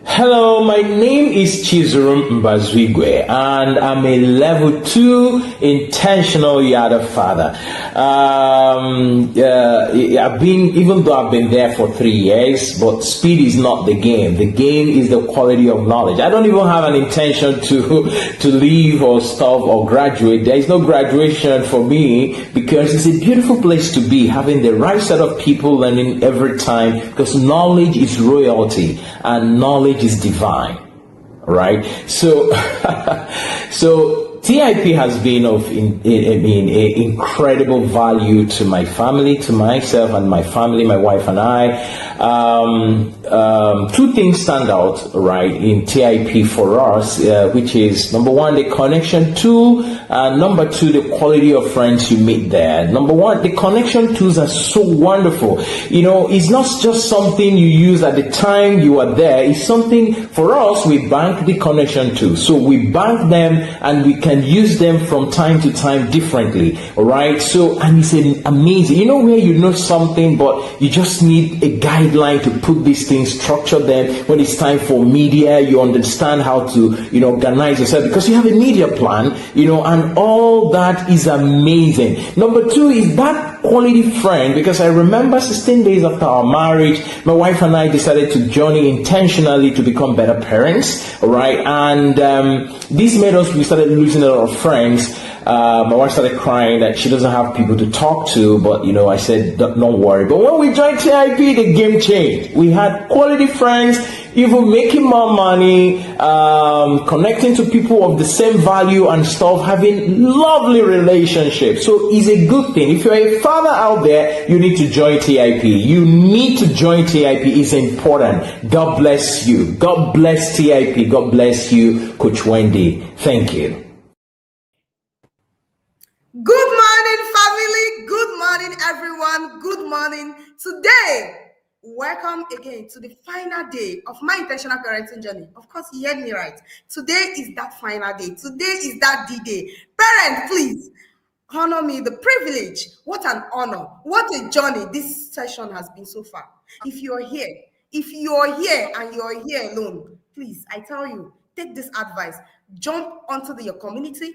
Hello, my name is Chizurum Mbazwigwe, and I'm a level 2 intentional Yada father. Even though I've been there for 3 years, but speed is not the game. The game is the quality of knowledge. I don't even have an intention to leave or stop or graduate. There is no graduation for me because it's a beautiful place to be, having the right set of people learning every time, because knowledge is royalty and knowledge is divine, right? So TIP has been of incredible value to my family, to myself and my family, my wife and I. Two things stand out, right, in TIP for us, which is number one, the connection tool, and number two, the quality of friends you meet there. Number one, the connection tools are so wonderful. It's not just something you use at the time you are there. It's something, for us, we bank the connection tools. So we bank them and we can use them from time to time differently, all right? So, and it's amazing. Where you know something, but you just need a guideline to put these things, structure them. When it's time for media, you understand how to, organize yourself because you have a media plan, and all that is amazing. Number two is that quality friend, because I remember 16 days after our marriage, my wife and I decided to journey intentionally to become better parents, all right? And this made us, we started losing a lot of friends. My wife started crying that she doesn't have people to talk to, but I said, don't worry. But when we joined TIP, the game changed. We had quality friends, even making more money, connecting to people of the same value and stuff, having lovely relationships. So it's a good thing. If you're a father out there, you need to join TIP. You need to join TIP. It's important. God bless you. God bless TIP. God bless you, Coach Wendy. Thank you. Good morning, family. Good morning, everyone. Good morning. Today, welcome again to the final day of my intentional parenting journey. Of course, you heard me right. Today is that final day. Today is that D-Day. Parents, please honor me, the privilege. What an honor. What a journey this session has been so far. If you're here and you're here alone, please, I tell you, take this advice. Jump onto your community,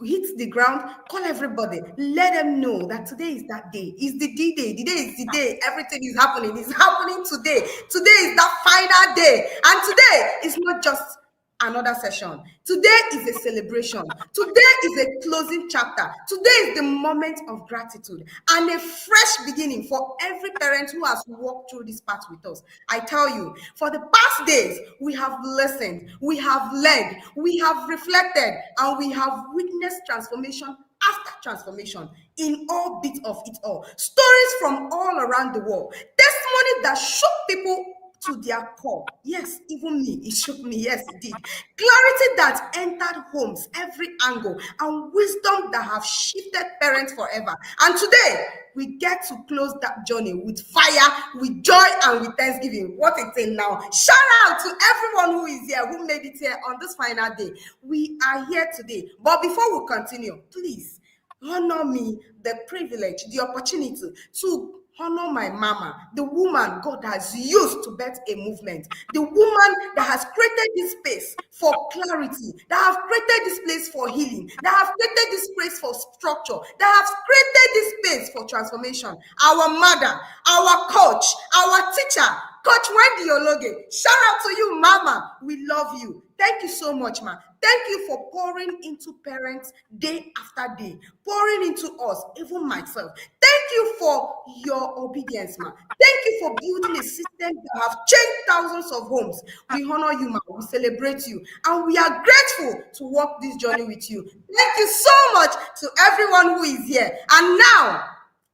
hit the ground, call everybody, let them know that today is that day. It's the D-Day. The day is the day. Everything is happening. It's happening today. Today is that final day. And today is not just another session. Today is a celebration. Today is a closing chapter. Today is the moment of gratitude and a fresh beginning for every parent who has walked through this path with us. I tell you, for the past days, we have listened, we have learned, we have reflected, and we have witnessed transformation after transformation in all bits of it all. Stories from all around the world. Testimony that shook people to their core. Yes, even me, it shook me. Yes, it did. Clarity that entered homes, every angle, and wisdom that have shifted parents forever. And today, we get to close that journey with fire, with joy, and with thanksgiving. What a thing now. Shout out to everyone who is here, who made it here on this final day. We are here today. But before we continue, please honor me the privilege, the opportunity to honor my mama, the woman God has used to birth a movement, the woman that has created this space for clarity, that have created this place for healing, that have created this space for structure, that have created this space for transformation. Our mother, our coach, our teacher, Coach Wendy Ologe. Shout out to you, Mama. We love you. Thank you so much, ma. Thank you for pouring into parents day after day, pouring into us, even myself. Thank you for your obedience, ma. Thank you for building a system that have changed thousands of homes. We honor you, ma. We celebrate you. And we are grateful to walk this journey with you. Thank you so much to everyone who is here. And now,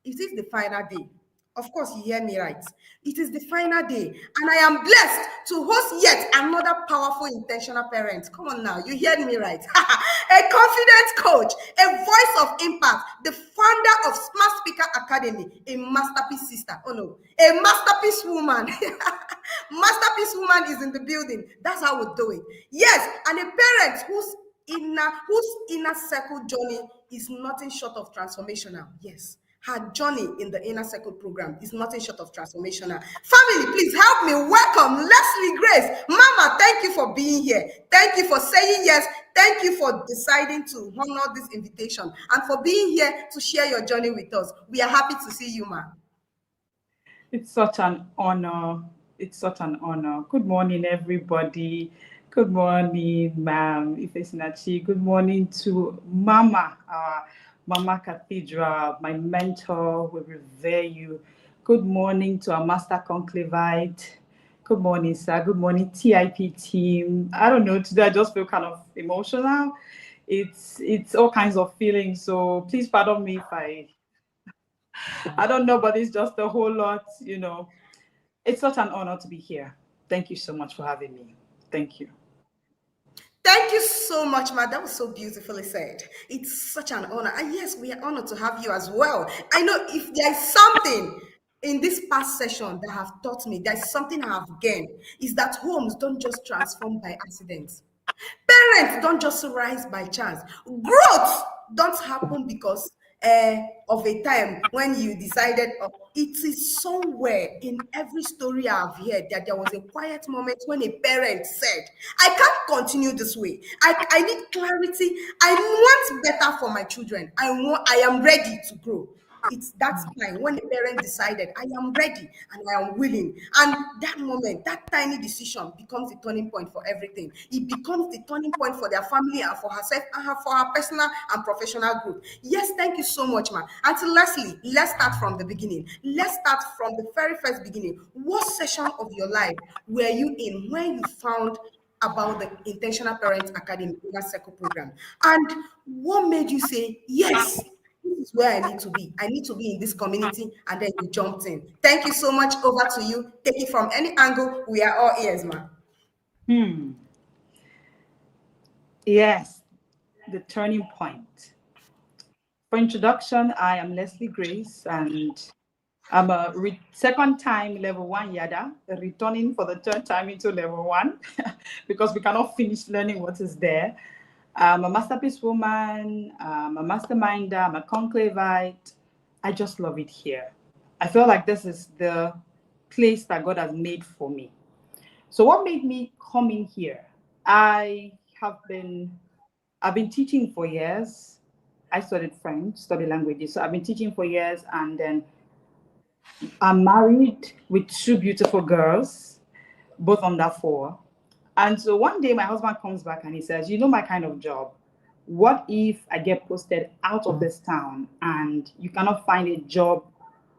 it is the final day. Of course, you hear me right. It is the final day, and I am blessed to host yet another powerful intentional parent. Come on now, you heard me right. A confident coach, a voice of impact, the founder of Smart Speaker Academy, a masterpiece sister. Oh no, a masterpiece woman. Masterpiece woman is in the building. That's how we do it. Yes, and a parent whose inner circle journey is nothing short of transformational. Yes. her journey in the Inner Circle program is nothing short of transformational. Family, please help me welcome Leslie Grace. Mama, thank you for being here. Thank you for saying yes. Thank you for deciding to honor this invitation and for being here to share your journey with us. We are happy to see you, ma. It's such an honor. It's such an honor. Good morning, everybody. Good morning, ma'am Ifesinachi. Good morning to Mama, Mama Cathedral, my mentor. We revere you. Good morning to our Master Conclavite. Good morning, sir. Good morning, TIP team. I don't know, today I just feel kind of emotional. It's all kinds of feelings. So please pardon me if I don't know, but it's just a whole lot, you know. It's such an honor to be here. Thank you so much for having me. Thank you. Thank you so much, ma. That was so beautifully said. It's such an honor. And yes, we are honored to have you as well. I know if there's something in this past session that have taught me, there's something I have gained, is that homes don't just transform by accident. Parents don't just rise by chance. Growth don't happen because of a time when you decided. It is somewhere in every story I've heard that there was a quiet moment when a parent said, I can't continue this way. I need clarity. I want better for my children. I am ready to grow. It's that time when the parent decided, I am ready and I am willing. And that moment, that tiny decision becomes the turning point for everything. It becomes the turning point for their family and for herself and for her personal and professional growth. Yes, thank you so much, man. And to Leslie, let's start from the beginning. Let's start from the very first beginning. What session of your life were you in when you found about the Intentional Parents Academy Inner Circle program? And what made you say, yes, this is where I need to be. I need to be in this community, and then you jumped in. Thank you so much. Over to you. Take it from any angle. We are all ears, man. Yes, the turning point. For introduction, I am Leslie Grace, and I'm a second time level 1 Yada, returning for the third time into level 1 because we cannot finish learning what is there. I'm a masterpiece woman, I'm a masterminder, I'm a conclavite. I just love it here. I feel like this is the place that God has made for me. So what made me come in here? I've been teaching for years. I studied French, studied languages. So I've been teaching for years, and then I'm married with 2 beautiful girls, both under 4. And so one day my husband comes back and he says, you know my kind of job. What if I get posted out of this town and you cannot find a job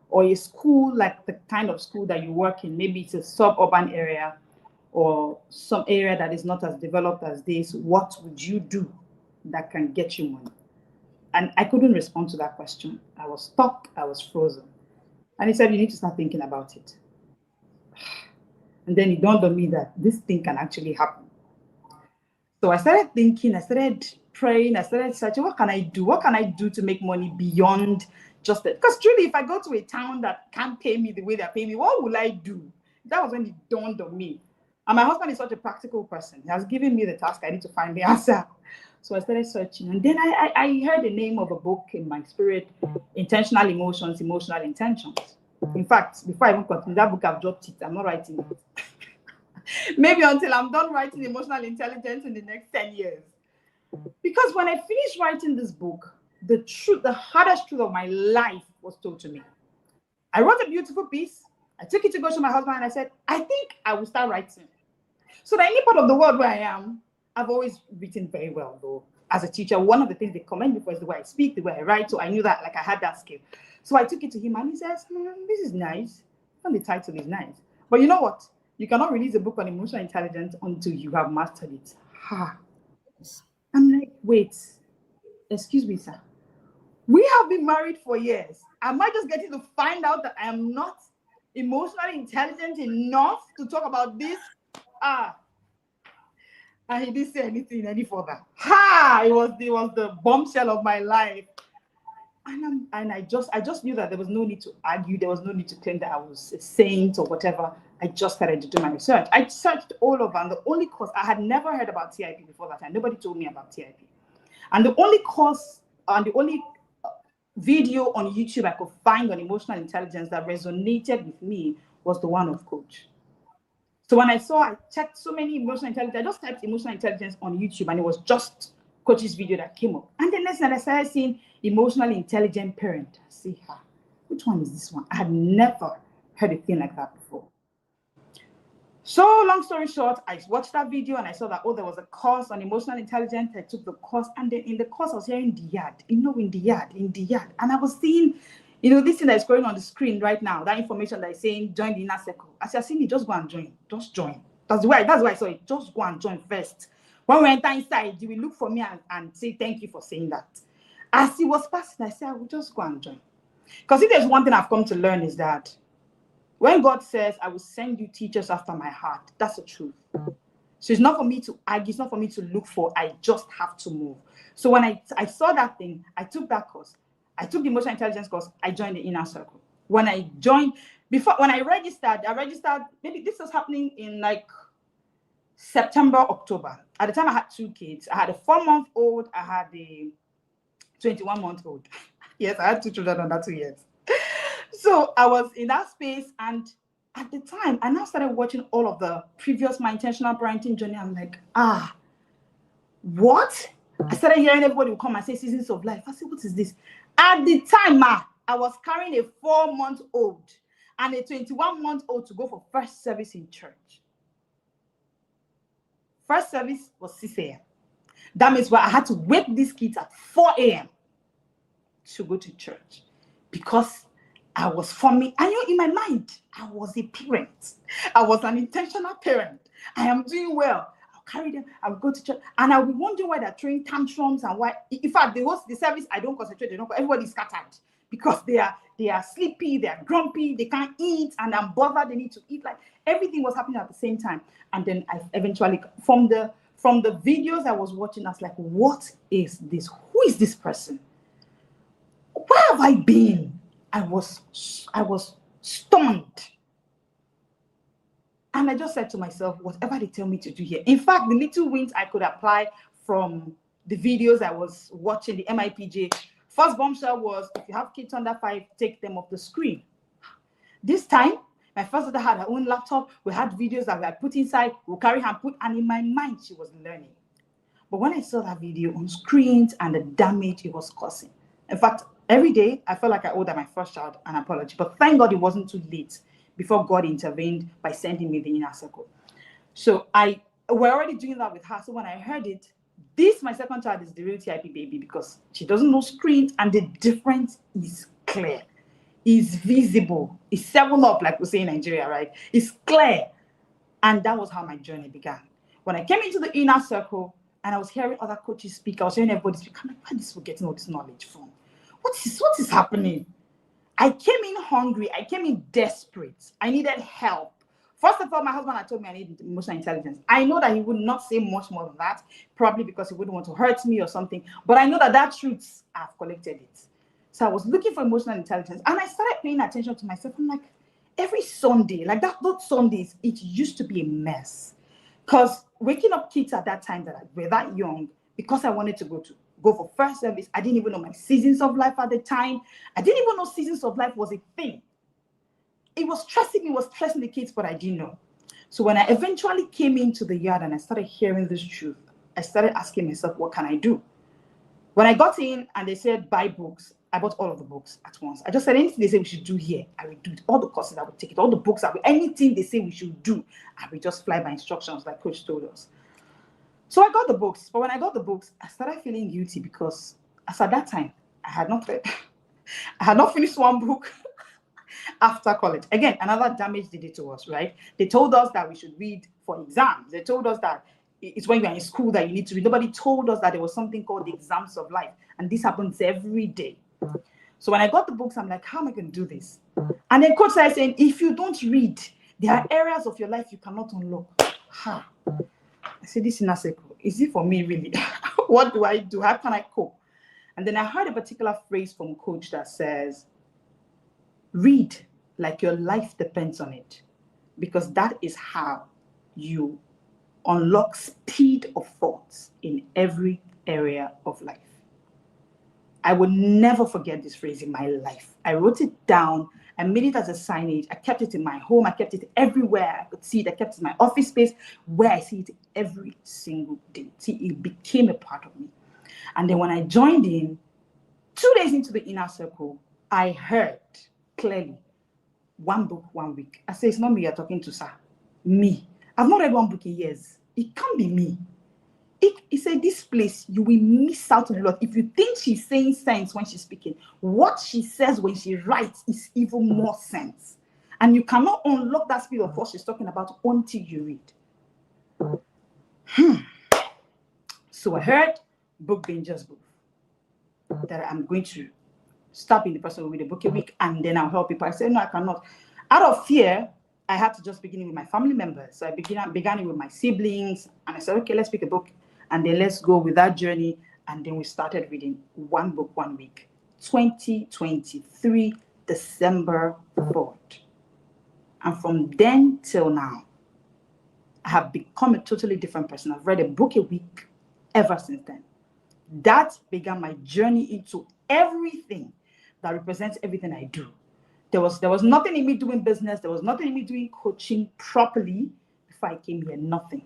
or a school like the kind of school that you work in? Maybe it's a suburban area or some area that is not as developed as this. What would you do that can get you money? And I couldn't respond to that question. I was stuck. I was frozen. And he said, you need to start thinking about it. And then it dawned on me that this thing can actually happen. So I started thinking, I started praying, I started searching, what can I do? What can I do to make money beyond just that? Because truly, if I go to a town that can't pay me the way they pay me, what will I do? That was when it dawned on me. And my husband is such a practical person. He has given me the task. I need to find the answer. So I started searching. And then I heard the name of a book in my spirit, Intentional Emotions, Emotional Intentions. In fact, before I even continue, that book, I've dropped it. I'm not writing it. Maybe until I'm done writing Emotional Intelligence in the next 10 years. Because when I finished writing this book, the truth, the hardest truth of my life was told to me. I wrote a beautiful piece. I took it to go to my husband and I said, I think I will start writing. So that any part of the world where I am, I've always written very well, though. As a teacher, one of the things they commend me for is the way I speak, the way I write. So I knew that, like, I had that skill. So I took it to him and he says, this is nice. And the title is nice. But you know what? You cannot release a book on emotional intelligence until you have mastered it. I'm like, wait, excuse me, sir. We have been married for years. Am I just getting to find out that I am not emotionally intelligent enough to talk about this? And he didn't say anything any further. It was the bombshell of my life. And I just knew that there was no need to argue. There was no need to claim that I was a saint or whatever. I just started to do my research. I searched all over, and the only course, I had never heard about TIP before that time. Nobody told me about TIP. And the only course, and the only video on YouTube I could find on emotional intelligence that resonated with me was the one of Coach. So when I checked so many emotional intelligence, I just typed emotional intelligence on YouTube and it was just Coach's video that came up. And then next I started seeing emotionally intelligent parent. I see her. Which one is this one? I had never heard a thing like that before. So long story short, I watched that video and I saw that, there was a course on emotional intelligence. I took the course, and then in the course I was hearing in the yard. And I was seeing, this thing that is going on the screen right now, that information that is saying join the inner circle. As you're seeing it, just go and join. Just join. That's why I saw it. Just go and join first. When we enter inside, you will look for me and say thank you for saying that. As it was passing, I said, I will just go and join. Because if there's one thing I've come to learn is that when God says, I will send you teachers after my heart, that's the truth. So it's not for me to argue, it's not for me to look for, I just have to move. So when I saw that thing, I took that course. I took the emotional intelligence course, I joined the inner circle. When I registered, maybe this was happening in like September, October. At the time I had 2 kids. I had a 4-month-old, I had a 21-month-old. Yes, I had 2 children under 2 years. So I was in that space, and at the time, I now started watching all of the previous My Intentional Parenting Journey. I'm like, what? I started hearing everybody would come and say seasons of life. I said, what is this? At the time, I was carrying a 4-month-old and a 21-month-old to go for first service in church. First service was 6 a.m. That means I had to wake these kids at 4 a.m. to go to church because I was forming. I knew in my mind, I was a parent. I was an intentional parent. I am doing well. I'll carry them. I'll go to church. And I'll be wondering why they're throwing tantrums and why. In fact, the service, I don't concentrate. Everybody's scattered because they are sleepy, they are grumpy, they can't eat, and I'm bothered. They need to eat. Like everything was happening at the same time. And then I eventually, from the videos I was watching, I was like, what is this? Who is this person? Where have I been? I was stunned. And I just said to myself, whatever they tell me to do here. In fact, the little wins I could apply from the videos I was watching, the MIPJ, first bombshell was, if you have kids under 5, take them off the screen. This time, my first daughter had her own laptop. We had videos that we had put inside. We'll carry her and put, and in my mind, she was learning. But when I saw that video on screens and the damage it was causing, in fact, every day, I felt like I owed my first child an apology. But thank God it wasn't too late before God intervened by sending me the inner circle. So we're already doing that with her. So when I heard it, my second child is the real TIP baby because she doesn't know screens and the difference is clear, is visible, is 7-up, like we say in Nigeria, right? It's clear. And that was how my journey began. When I came into the inner circle and I was hearing other coaches speak, I was hearing everybody speak, I'm like, where is this getting all this knowledge from? What is happening? I came in hungry. I came in desperate. I needed help. First of all, my husband had told me I needed emotional intelligence. I know that he would not say much more than that, probably because he wouldn't want to hurt me or something. But I know that truth, I've collected it. So I was looking for emotional intelligence. And I started paying attention to myself. I'm like, every Sunday, like those Sundays, it used to be a mess. Because waking up kids at that time that were that young, because I wanted to go for first service. I didn't even know my seasons of life at the time. I didn't even know seasons of life was a thing. It was stressing me, it was stressing the kids, but I didn't know. So when I eventually came into the yard and I started hearing this truth, I started asking myself, what can I do? When I got in and they said, buy books, I bought all of the books at once. I just said, anything they say we should do here, I will do it. All the courses, I would take it. All the books, anything they say we should do, I will just fly by instructions like Coach told us. So I got the books, but when I got the books, I started feeling guilty because as at that time, I had not finished one book after college. Again, another damage they did to us, right? They told us that we should read for exams. They told us that it's when you're in school that you need to read. Nobody told us that there was something called the exams of life. And this happens every day. So when I got the books, I'm like, how am I going to do this? And then coach started saying, if you don't read, there are areas of your life you cannot unlock. I said, this inner circle, is it for me really? What do I do? How can I cope? And then I heard a particular phrase from coach that says, read like your life depends on it, because that is how you unlock speed of thoughts in every area of life. I will never forget this phrase in my life. I wrote it down. I made it as a signage. I kept it in my home. I kept it everywhere I could see it. I kept it in my office space where I see it every single day. See, it became a part of me. And then when I joined in, 2 days into the inner circle, I heard clearly, 1 book, 1 week. I said, it's not me you're talking to, sir. Me. I've not read 1 book in years. It can't be me. He said, this place, you will miss out on a lot. If you think she's saying sense when she's speaking, what she says when she writes is even more sense. And you cannot unlock that speed of what she's talking about until you read. So I heard book Dangerous Book. That I'm going to stop being the person who read a book a week and then I'll help people. I said, no, I cannot. Out of fear, I had to just begin it with my family members. So I began it with my siblings. And I said, okay, let's pick a book. And then let's go with that journey. And then we started reading 1 book, 1 week. 2023, December 4th. And from then till now, I have become a totally different person. I've read a book a week ever since then. That began my journey into everything that represents everything I do. There was nothing in me doing business. There was nothing in me doing coaching properly before I came here, nothing.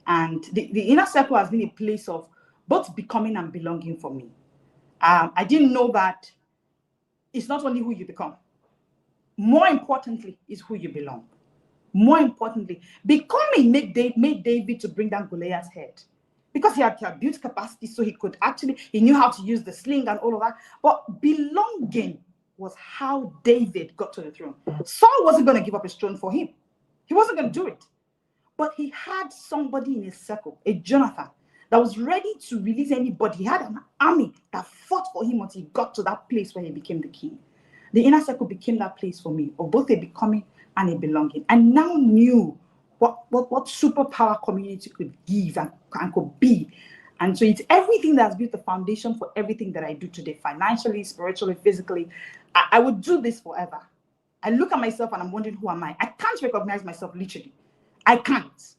And the inner circle has been a place of both becoming and belonging for me. I didn't know that it's not only who you become. More importantly, is who you belong. More importantly, becoming made David to bring down Goliath's head. Because he had built capacity, so he knew how to use the sling and all of that. But belonging was how David got to the throne. Saul wasn't going to give up his throne for him. He wasn't going to do it. But he had somebody in his circle, a Jonathan, that was ready to release anybody. He had an army that fought for him until he got to that place where he became the king. The inner circle became that place for me of both a becoming and a belonging. I now knew what superpower community could give and could be. And so it's everything that's built the foundation for everything that I do today, financially, spiritually, physically. I would do this forever. I look at myself and I'm wondering, who am I? I can't recognize myself literally. I can't.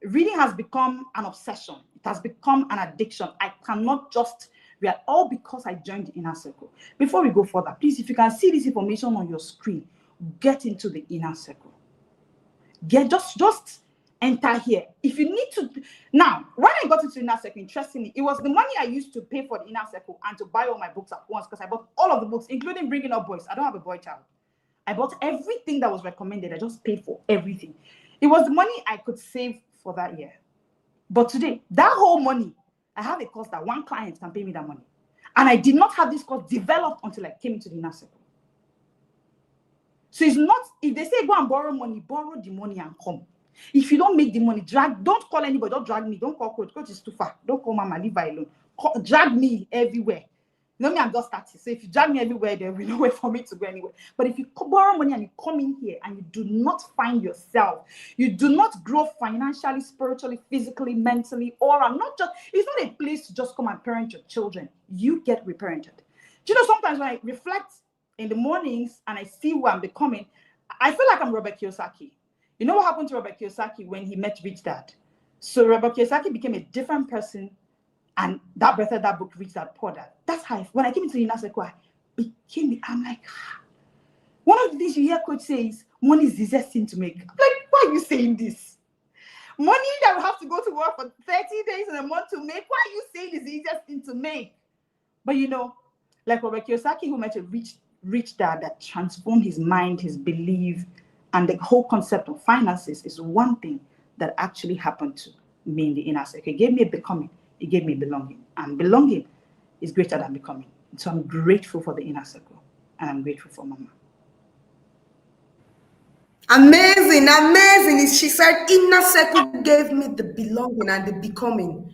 Reading has become an obsession. It has become an addiction. I cannot just read, all because I joined the inner circle. Before we go further, please, if you can see this information on your screen, get into the inner circle. Just enter here. If you need to. Now, when I got into the inner circle, interestingly, it was the money I used to pay for the inner circle and to buy all my books at once, because I bought all of the books, including Bringing Up Boys. I don't have a boy child. I bought everything that was recommended. I just paid for everything. It was the money I could save for that year. But today, that whole money, I have a course that one client can pay me that money. And I did not have this course developed until I came into the inner circle. So it's not, if they say go and borrow the money and come. If you don't make the money, don't call anybody, don't drag me, don't call coach. Coach is too far. Don't call mama, leave her alone. Drag me everywhere. You know me, I'm just starting. So if you drag me everywhere, there will be no way for me to go anywhere. But if you borrow money and you come in here and you do not find yourself, you do not grow financially, spiritually, physically, mentally, or it's not a place to just come and parent your children. You get reparented. Do you know, sometimes when I reflect in the mornings and I see who I'm becoming, I feel like I'm Robert Kiyosaki. You know what happened to Robert Kiyosaki when he met Rich Dad? So Robert Kiyosaki became a different person, and that birthed that book, Rich Dad Poor Dad. That's how when I came into the inner circle, I'm like, one of the things you hear coach say is, money is the easiest thing to make. I'm like, why are you saying this? Money that we have to go to work for 30 days in a month to make, why are you saying is the easiest thing to make? But you know, like Robert Kiyosaki, who met a rich dad that transformed his mind, his belief, and the whole concept of finances is one thing that actually happened to me in the inner circle. It gave me a becoming. It gave me belonging. And belonging is greater than becoming. So I'm grateful for the inner circle. And I'm grateful for Mama. Amazing, amazing. She said inner circle gave me the belonging and the becoming.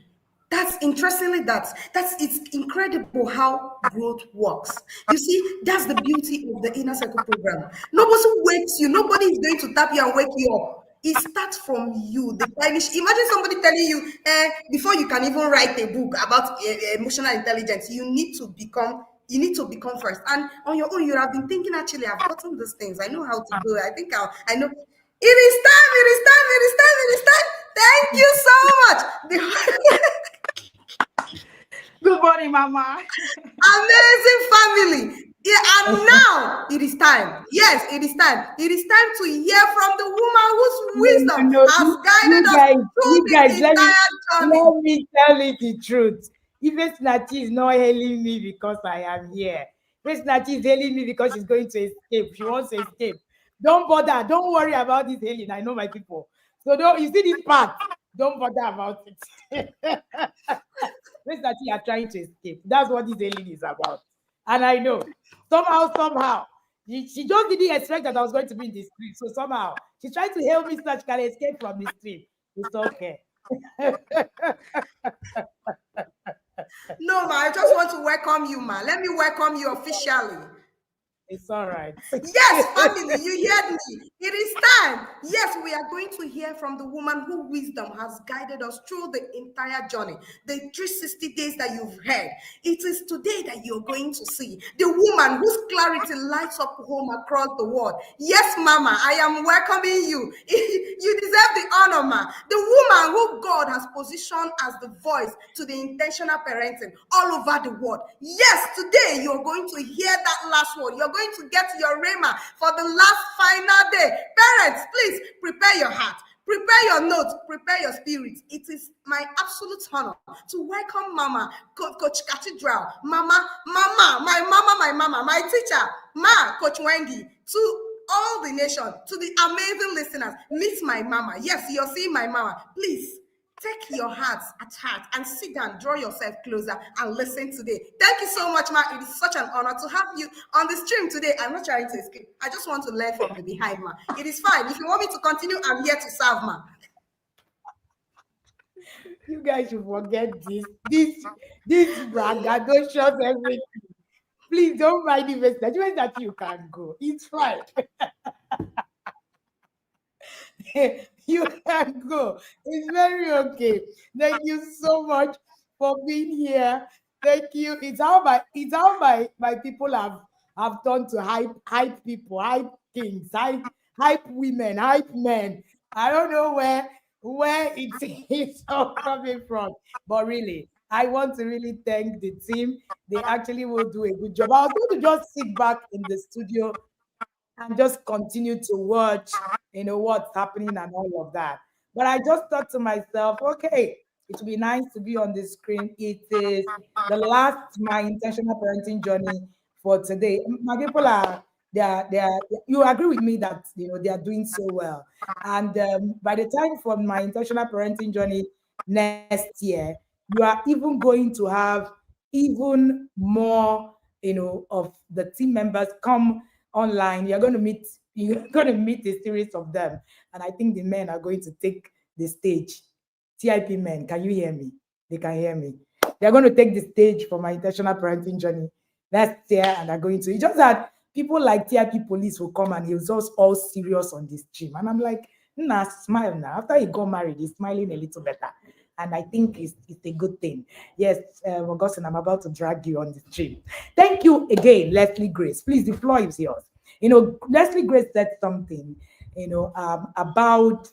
That's it's incredible how growth works. You see, that's the beauty of the inner circle program. Nobody wakes you, nobody is going to tap you and wake you up. It starts from you. Imagine somebody telling you, before you can even write a book about emotional intelligence, you need to become first. And on your own, you have been thinking, actually, I've gotten these things. I know how to do it. I know. It is time. Thank you so much. Good morning, Mama. Amazing family. Yeah, and now it is time. Yes, it is time. It is time to hear from the woman whose wisdom No, has you guided us guys, through you the guys, entire journey. let me tell you the truth. Even Snatchy is not hailing me because I am here. Even Snatchy is hailing me because she's going to escape. She wants to escape. Don't bother. Don't worry about this hailing. I know my people. So don't you see this part? Don't bother about it. Even Snatchy, you are trying to escape. That's what this hailing is about. And I know. Somehow. She just didn't expect that I was going to be in the street. So somehow she tried to help me so that she can escape from the street. It's okay. No, ma, I just want to welcome you, ma. Let me welcome you officially. It's all right. Yes, family, you heard me. It is time. Yes, we are going to hear from the woman whose wisdom has guided us through the entire journey, the 360 days that you've heard. It is today that you're going to see the woman whose clarity lights up home across the world. Yes, Mama, I am welcoming you. You deserve the honor, ma. The woman who God has positioned as the voice to the intentional parenting all over the world. Yes, today you're going to hear that last word. You're going to get your rhema for the last final day. Parents, please prepare your heart. Prepare your notes, prepare your spirit. It is my absolute honor to welcome Mama, Coach Cathedral, Mama, my mama, my teacher, Ma, Coach Wendy, to all the nation, to the amazing listeners. Meet my mama. Yes, you're seeing my mama. Please take your hearts at heart and sit down, draw yourself closer and listen today. Thank you so much, Ma. It is such an honor to have you on the stream today. I'm not trying to escape. I just want to learn from the behind, Ma. It is fine. If you want me to continue, I'm here to serve, Ma. You guys should forget this braggadocious everything. Please don't mind that you can go. It's fine. You can go. It's very okay. Thank you so much for being here. Thank you. It's how my people have turned to hype people, hype kings, hype women, hype men. I don't know where it's all coming from, but really, I want to really thank the team. They actually will do a good job. I was going to just sit back in the studio and just continue to watch, what's happening and all of that. But I just thought to myself, okay, it would be nice to be on the screen. It is the last my intentional parenting journey for today. My people they are you agree with me that they are doing so well. And by the time for my intentional parenting journey next year, you are even going to have even more, of the team members come online. You're going to meet a series of them, and I think the men are going to take the stage. TIP men, can you hear me? They can hear me. They're going to take the stage for my intentional parenting journey next year, and are going to. It's just that people like TIP police will come and he's just all serious on this stream, and I'm like, nah, smile now. After he got married, he's smiling a little better. And I think it's a good thing. Yes, Augustine, I'm about to drag you on the stream. Thank you again, Leslie Grace. Please, the floor is yours. Leslie Grace said something, about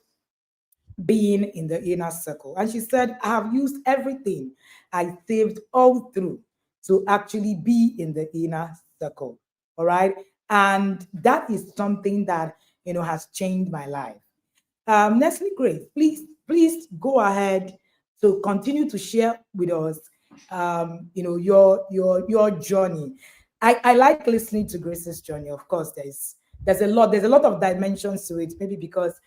being in the inner circle. And she said, I have used everything I saved all through to actually be in the inner circle. All right. And that is something that, has changed my life. Leslie Grace, please go ahead to continue to share with us, your journey. I like listening to Grace's journey. Of course, there's a lot of dimensions to it. Maybe because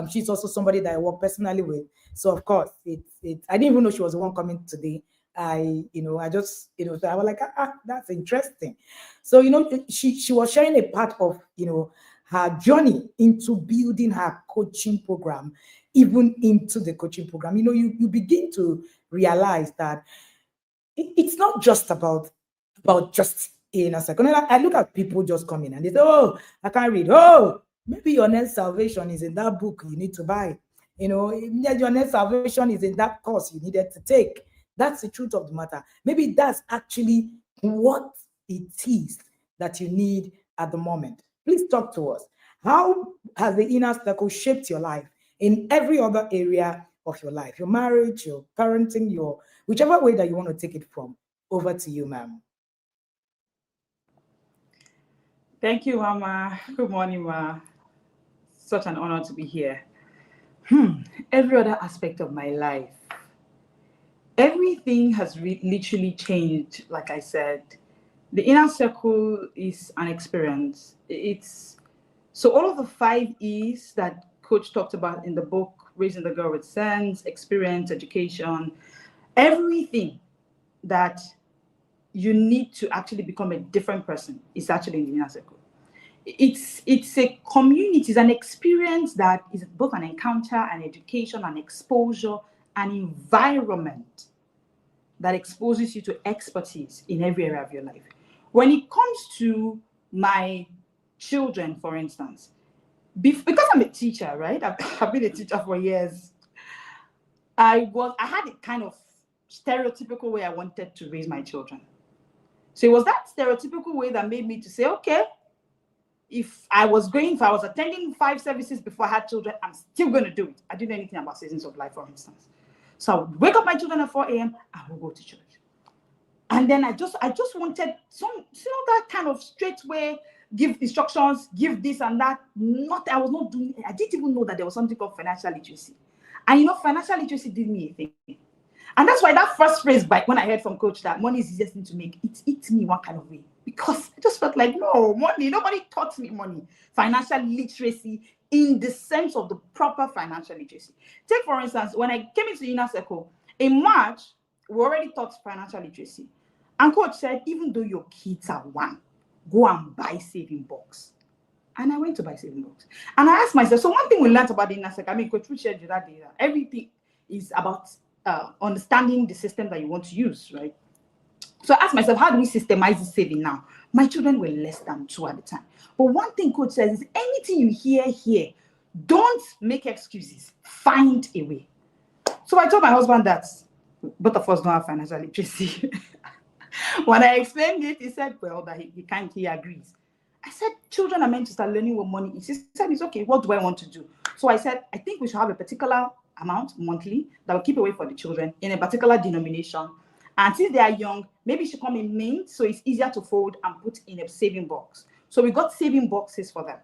she's also somebody that I work personally with. So of course, it's I didn't even know she was the one coming today. I just, so I was like, that's interesting. So, she was sharing a part of, her journey into building her coaching program, even into the coaching program. You begin to realize that it's not just about just in a second. I look at people just coming and they say, oh, I can't read. Oh, maybe your next salvation is in that book you need to buy. Your next salvation is in that course you needed to take. That's the truth of the matter. Maybe that's actually what it is that you need at the moment. Please talk to us. How has the inner circle shaped your life in every other area of your life? Your marriage, your parenting, your whichever way that you want to take it from. Over to you, ma'am. Thank you, Mama. Good morning, Ma. Such an honor to be here. Every other aspect of my life, everything has literally changed. Like I said, the inner circle is an experience. It's so all of the 5 E's that Coach talked about in the book, Raising the Girl with Sense, experience, education, everything that you need to actually become a different person is actually in the inner circle. It's a community, it's an experience that is both an encounter, an education, an exposure, an environment that exposes you to expertise in every area of your life. When it comes to my children, for instance, because I'm a teacher, right? I've been a teacher for years. I had a kind of stereotypical way I wanted to raise my children. So it was that stereotypical way that made me to say, okay, if I was attending 5 services before I had children, I'm still going to do it. I didn't know anything about Seasons of Life, for instance. So I would wake up my children at 4 a.m. I would go to church. And then I just wanted that kind of straight way, give instructions, give this and that. I was not doing it. I didn't even know that there was something called financial literacy. And financial literacy did me a thing. And that's why that first phrase, when I heard from Coach that money is the easiest thing to make, it hit me one kind of way. Because I just felt like, no, money, nobody taught me money. Financial literacy in the sense of the proper financial literacy. Take, for instance, when I came into Inner Circle, in March, we already taught financial literacy. And Coach said, even though your kids are 1, go and buy saving box. And I went to buy saving box. And I asked myself, so one thing we learned about the Inner Circle, Coach shared that data. Everything is about understanding the system that you want to use, right? So I asked myself, how do we systemize this saving now? My children were less than 2 at the time. But one thing Coach says is anything you hear here, don't make excuses. Find a way. So I told my husband that both of us don't have financial literacy. When I explained it, he said, well, that he agrees. I said, children are meant to start learning what money is. He said, it's okay. What do I want to do? So I said, I think we should have a particular amount monthly that will keep away for the children in a particular denomination. And since they are young, maybe it should come in mint, so it's easier to fold and put in a saving box. So we got saving boxes for them.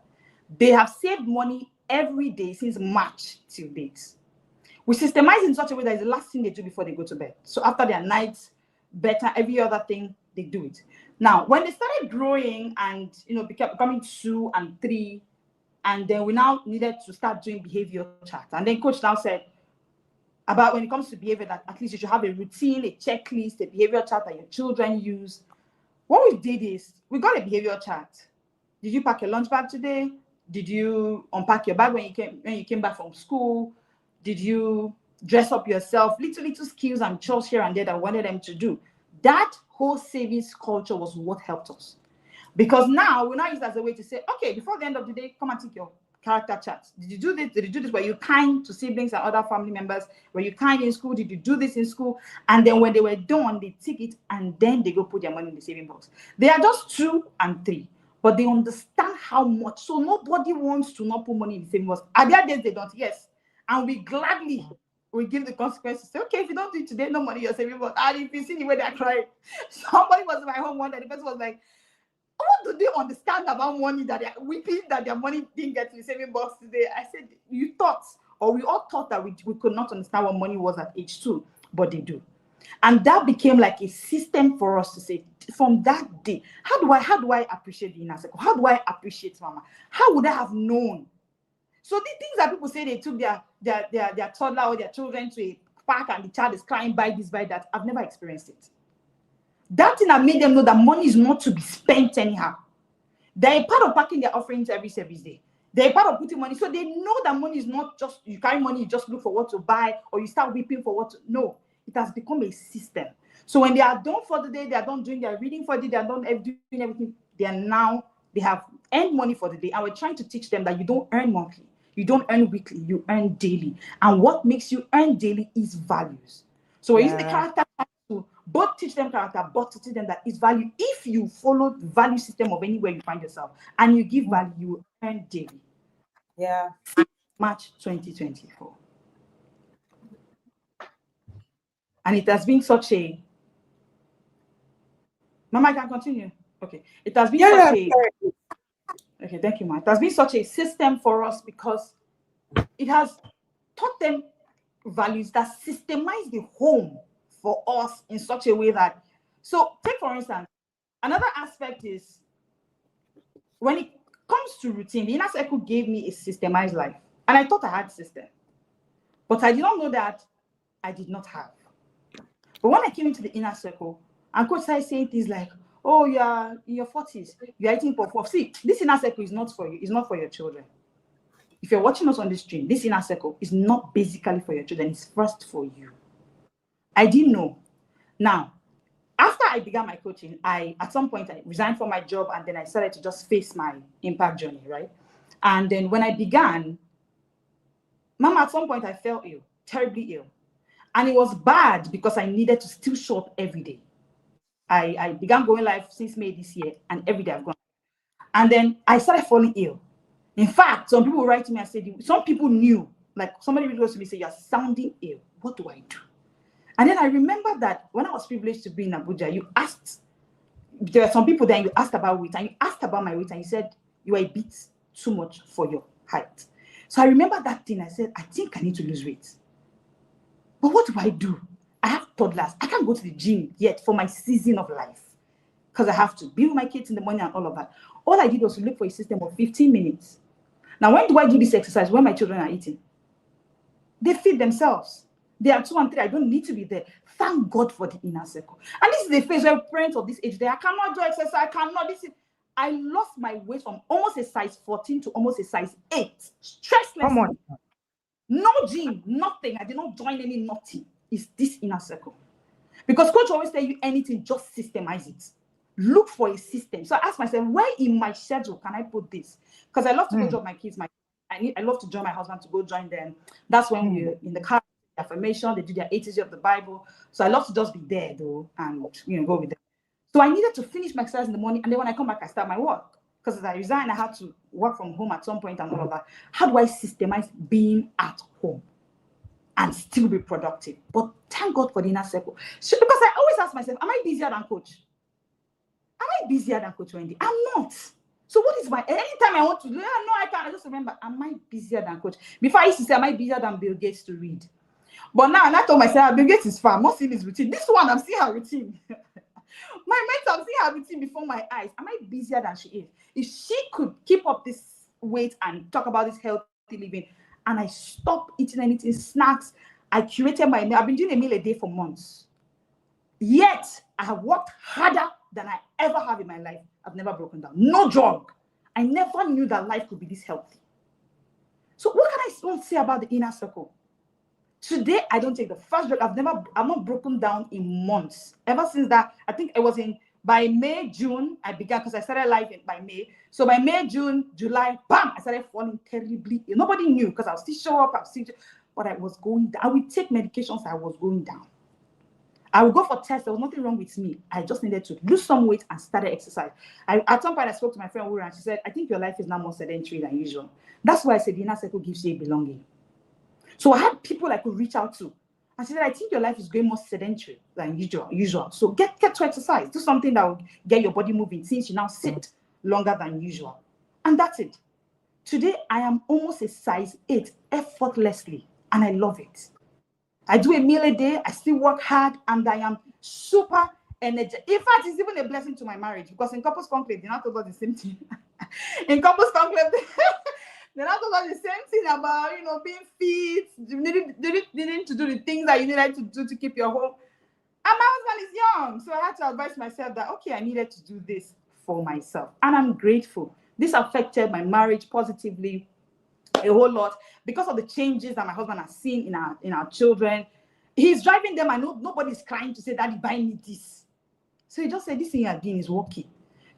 They have saved money every day since March till date. We systemize in such a way that it's the last thing they do before they go to bed. So after their nights, better, every other thing, they do it. Now, when they started growing and becoming 2 and 3, and then we now needed to start doing behavior chart. And then Coach now said, about when it comes to behavior, that at least you should have a routine, a checklist, a behavior chart that your children use. What we did is we got a behavior chart. Did you pack your lunch bag today? Did you unpack your bag when you came back from school? Did you dress up yourself? Little skills and chores here and there that we wanted them to do. That whole savings culture was what helped us. Because now we now use it as a way to say, okay, before the end of the day, come and take your character chart. Did you do this? Did you do this? Were you kind to siblings and other family members? Were you kind in school? Did you do this in school? And then when they were done, they take it and then they go put their money in the saving box. They are just 2 and 3, but they understand how much. So nobody wants to not put money in the saving box. At their days, they don't. Yes. And we gladly will give the consequences. Say, okay, if you don't do it today, no money in your saving box. And if you see the way they're crying, somebody was in my home one day, the person was like, what do they understand about money that they're weeping that their money didn't get to the saving box today? I said, you thought, or we all thought that we could not understand what money was at age 2, but they do. And that became like a system for us to say, from that day, how do I appreciate the Inner Circle? How do I appreciate Mama? How would I have known? So the things that people say they took their toddler or their children to a park and the child is crying, buy this, buy that, I've never experienced it. That thing that made them know that money is not to be spent anyhow. They're a part of packing their offerings every service day. They're a part of putting money. So they know that money is not just, you carry money, you just look for what to buy, or you start weeping for what to, no. It has become a system. So when they are done for the day, they are done doing their reading for the day, they are done doing everything, they have earned money for the day. And we're trying to teach them that you don't earn monthly, you don't earn weekly, you earn daily. And what makes you earn daily is values. So we're using the character to both teach them character, but to teach them that it's value. If you follow the value system of anywhere you find yourself and you give value, you earn daily. Yeah. March 2024. And it has been such a Mama, I can continue. Okay. It has been Yeah, such a okay, thank you, Ma. It has been such a system for us because it has taught them values that systemize the home for us in such a way that, so take for instance, another aspect is when it comes to routine, the inner circle gave me a systemized life. And I thought I had system, but I did not know that I did not have. But when I came into the inner circle, and coach started saying things like, oh, you are in your 40s, you're eating puff. See, this inner circle is not for you, it's not for your children. If you're watching us on this stream, this inner circle is not basically for your children, it's first for you. I didn't know. Now, after I began my coaching, at some point I resigned from my job and then I started to just face my impact journey, right? And then when I began, Mama, at some point I fell ill, terribly ill. And it was bad because I needed to still show up every day. I began going live since May this year, and every day I've gone. And then I started falling ill. In fact, some people write to me and say, some people knew, like somebody really goes to me and say, you're sounding ill. What do I do? And then I remember that when I was privileged to be in Abuja, you asked, there were some people there, you asked about weight, and you asked about my weight, and you said, you are a bit too much for your height. So I remember that thing. I said, I think I need to lose weight. But what do I do? I have toddlers. I can't go to the gym yet for my season of life because I have to be with my kids in the morning and all of that. All I did was to look for a system of 15 minutes. Now, when do I do this exercise? When my children are eating. They feed themselves. They are 2 and 3. I don't need to be there. Thank God for the inner circle. And this is the phase where parents of this age, I cannot do exercise. I cannot. I lost my weight from almost a size 14 to almost a size 8. Stressless. Come on. No gym, nothing. I did not join any nothing. It's this inner circle. Because coach always tell you anything, just systemize it. Look for a system. So I ask myself, where in my schedule can I put this? Because I love to go drop my kids. I love to join my husband to go join them. That's when we're in the car, affirmation, they do their 8 of the Bible. So I love to just be there though and go with them. So I needed to finish my exercise in the morning, and then when I come back, I start my work. Because as I resigned, I had to work from home at some point and all of that. How do I systemize being at home and still be productive? But thank God for the inner circle. So, because I always ask myself, am I busier than coach? Am I busier than Coach Wendy? I'm not. So what is anytime I want to do, no, I can't. I just remember, am I busier than coach? Before I used to say, am I busier than Bill Gates to read? But now I told myself, Bill Gates is far. I'm not seeing his routine. This one, I'm seeing her routine. My mates, I'm seeing her routine before my eyes. Am I busier than she is? If she could keep up this weight and talk about this healthy living, and I stopped eating anything, snacks, I curated my meal. I've been doing a meal a day for months. Yet, I have worked harder than I ever have in my life. I've never broken down. No drug. I never knew that life could be this healthy. So what can I say about the inner circle? Today, I don't take the first drug. I'm not broken down in months. Ever since that, I think it was by May, June, I began, because I started life by May. So by May, June, July, bam, I started falling terribly ill. Nobody knew because I was still show up, but I was going down. I would take medications, I was going down. I would go for tests. There was nothing wrong with me. I just needed to lose some weight and started exercise. At some point, I spoke to my friend Ura, and she said, I think your life is now more sedentary than usual. That's why I said the inner circle gives you a belonging. So I had people I could reach out to. And she said, I think your life is going more sedentary than usual. So get to exercise. Do something that will get your body moving since you now sit longer than usual. And that's it. Today, I am almost a size 8 effortlessly. And I love it. I do a meal a day. I still work hard. And I am super energetic. In fact, it's even a blessing to my marriage. Because in Couples Conclave, they not talk about the same thing. In Couples Conclave, they not talk about the same thing about, being fit, needing to do the things that you needed to do to keep your home. And my husband is young. So I had to advise myself that, okay, I needed to do this for myself. And I'm grateful. This affected my marriage positively a whole lot because of the changes that my husband has seen in our children. He's driving them. I know nobody's crying to say, Daddy, buy me this. So he just said, this thing you're doing is working.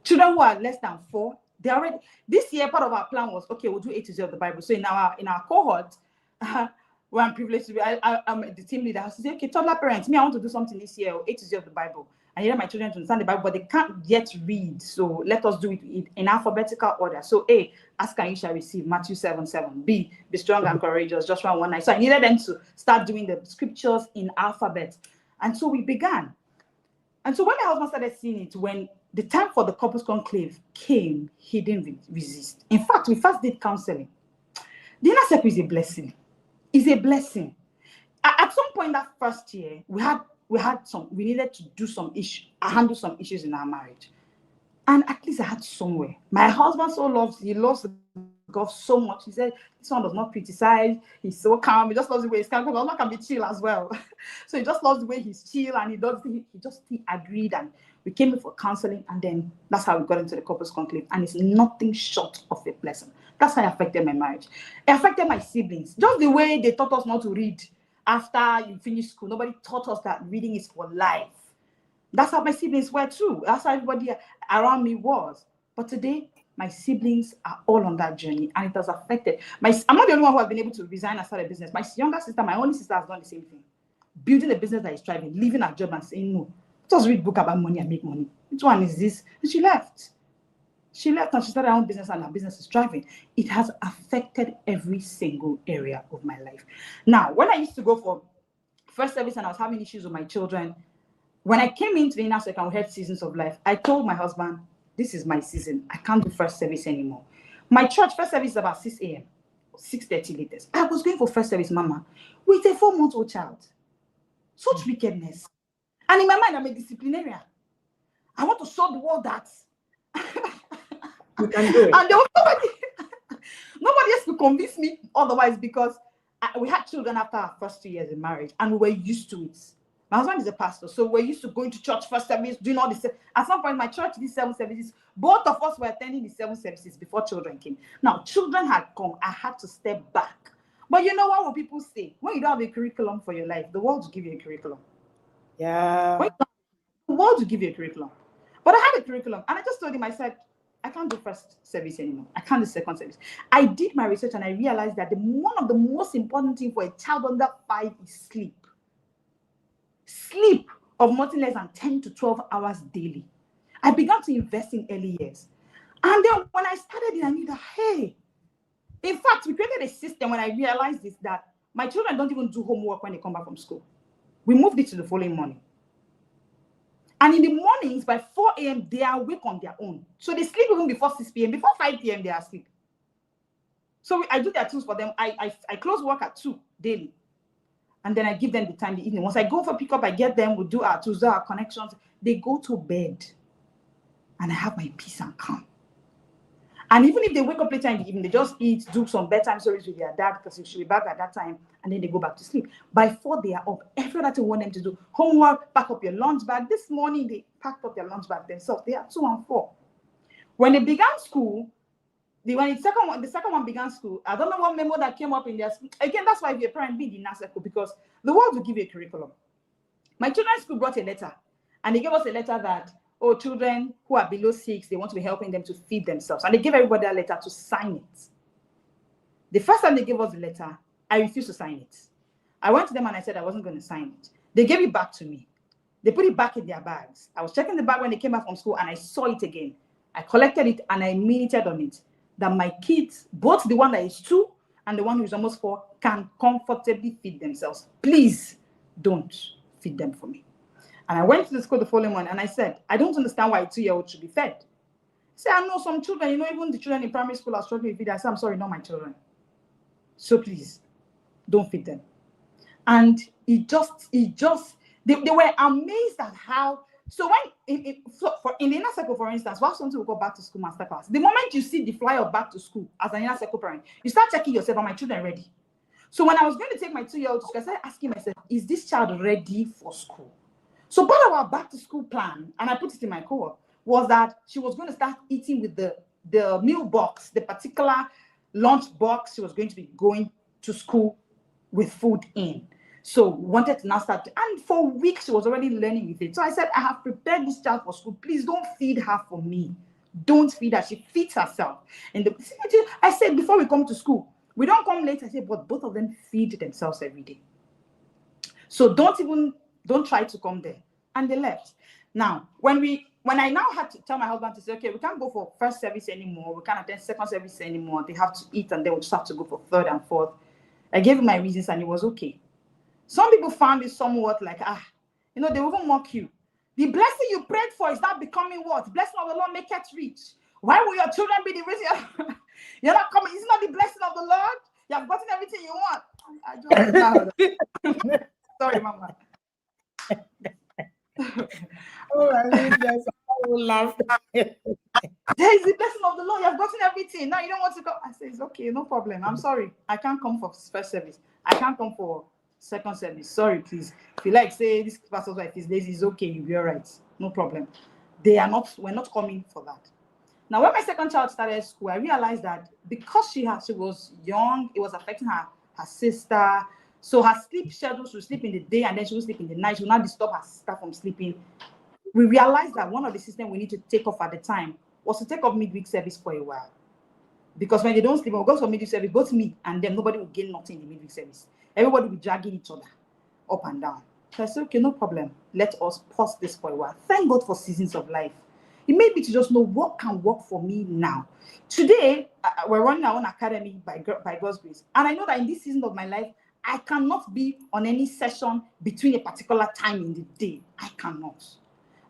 Children who are less than 4, they already, this year, part of our plan was, okay, we'll do A to Z of the Bible. So in our cohort, where I'm privileged to be, I'm the team leader. I say, okay, toddler parents, I want to do something this year, A to Z of the Bible. I needed my children to understand the Bible, but they can't yet read. So let us do it in alphabetical order. So A, ask and you shall receive, Matthew 7:7. B, be strong and courageous, Joshua 1:9. So I needed them to start doing the scriptures in alphabet. And so we began. And so when my husband started seeing it, when the time for the couples conclave came, he didn't resist. In fact, we first did counseling. The inner circle is a blessing. It's a blessing. At some point that first year, we needed to do some issue, handle some issues in our marriage. And at least I had somewhere. My husband he loves golf so much. He said, this one does not criticize. He's so calm. He just loves the way he's calm. Because my husband can be chill as well. So he just loves the way he's chill, and he just agreed, and we came in for counseling, and then that's how we got into the couples conclave. And it's nothing short of a blessing. That's how it affected my marriage. It affected my siblings. Just the way they taught us not to read after you finish school. Nobody taught us that reading is for life. That's how my siblings were too. That's how everybody around me was. But today, my siblings are all on that journey, and it has affected. I'm not the only one who has been able to resign and start a business. My younger sister, my only sister, has done the same thing. Building a business that is thriving, leaving her job and saying, no, just read book about money and make money. Which one is this? And she left. She left and she started her own business, and her business is thriving. It has affected every single area of my life. Now, when I used to go for first service and I was having issues with my children, when I came into the inner circle and we had seasons of life, I told my husband, this is my season. I can't do first service anymore. My church first service is about 6 a.m., 6:30 latest. I was going for first service, Mama, with a 4-month-old child. Such wickedness. And in my mind, I'm a disciplinarian. I want to show the world that you can do it. And there was nobody else could convince me otherwise, because we had children after our first 2 years in marriage, and we were used to it. My husband is a pastor, so we're used to going to church first service, doing all this. At some point, my church did 7 services. Both of us were attending the 7 services before children came. Now, children had come. I had to step back. But you know what will people say? When you don't have a curriculum for your life, the world will give you a curriculum. Yeah. The world will give you a curriculum. But I had a curriculum, and I just told him, I said, I can't do first service anymore. I can't do second service. I did my research, and I realized that one of the most important things for a child under 5 is sleep. Sleep of nothing less than 10 to 12 hours daily. I began to invest in early years. And then when I started it, I knew that, hey, in fact, we created a system when I realized this, that my children don't even do homework when they come back from school. We moved it to the following morning. And in the mornings, by 4 a.m., they are awake on their own. So they sleep even before 6 p.m. Before 5 p.m., they are asleep. So I do their tools for them. I close work at 2 daily. And then I give them the time in the evening. Once I go for pickup, I get them, we do our tools, do our connections. They go to bed. And I have my peace and calm. And even if they wake up later in the evening, they just eat, do some bedtime stories with their dad, because she'll be back at that time, and then they go back to sleep. By 4, they are up. Every other thing I want them to do. Homework, pack up your lunch bag. This morning, they packed up their lunch bag themselves. They are 2 and 4. When they began school, the second one began school, I don't know what memo that came up in their school. Again, that's why if you're a parent, be in the inner circle, because the world will give you a curriculum. My children's school brought a letter, and they gave us a letter that, oh, children who are below 6, they want to be helping them to feed themselves. And they gave everybody a letter to sign it. The first time they gave us the letter, I refused to sign it. I went to them and I said I wasn't going to sign it. They gave it back to me. They put it back in their bags. I was checking the bag when they came back from school, and I saw it again. I collected it and I minuted on it that my kids, both the one that is 2 and the one who is almost 4, can comfortably feed themselves. Please don't feed them for me. And I went to the school the following one, and I said, I don't understand why a 2-year-old should be fed. I said, I know some children, even the children in primary school are struggling with feed. I said, I'm sorry, not my children. So please, don't feed them. And they were amazed at how. So when in the inner circle, for instance, while something will go back to school masterclass, the moment you see the flyer of back to school as an inner circle parent, you start checking yourself, are my children ready? So when I was going to take my 2-year-old to school, I started asking myself, is this child ready for school? So part of our back to school plan, and I put it in my co-op, was that she was going to start eating with the meal box, the particular lunch box she was going to be going to school with food in. So wanted to now start, and for weeks she was already learning with it. So I said, I have prepared this child for school. Please don't feed her for me. Don't feed her. She feeds herself. And I said, before we come to school, we don't come late. I said, but both of them feed themselves every day. So don't try to come there. And they left. Now, when I now had to tell my husband to say, okay, we can't go for first service anymore. We can't attend second service anymore. They have to eat, and then we just have to go for third and fourth. I gave him my reasons, and it was okay. Some people found it somewhat like, they will even mock you. The blessing you prayed for is not becoming what? Blessing of the Lord make it rich. Why will your children be the reason you're not coming? It's not the blessing of the Lord. You have gotten everything you want. I just sorry, Mama. Oh, I mean, yes, I will laugh. There is the blessing of the Lord. You have gotten everything. Now you don't want to come. I say, it's okay, no problem. I'm sorry. I can't come for first service. I can't come for second service. Sorry, please. If you like, say this pastor's wife is lazy, it's okay. You'll be all right. No problem. We're not coming for that. Now, when my second child started school, I realized that because she was young, it was affecting her sister. So her sleep schedule, she would sleep in the day and then she would sleep in the night. She would not disturb her sister from sleeping. We realized that one of the systems we need to take off at the time was to take off midweek service for a while. Because when they don't sleep, when we go for midweek service, both me and them, nobody will gain nothing in the midweek service. Everybody will be dragging each other up and down. So I said, okay, no problem. Let us pause this for a while. Thank God for seasons of life. It made me to just know what can work for me now. Today, we're running our own academy by God's grace. And I know that in this season of my life, I cannot be on any session between a particular time in the day. I cannot.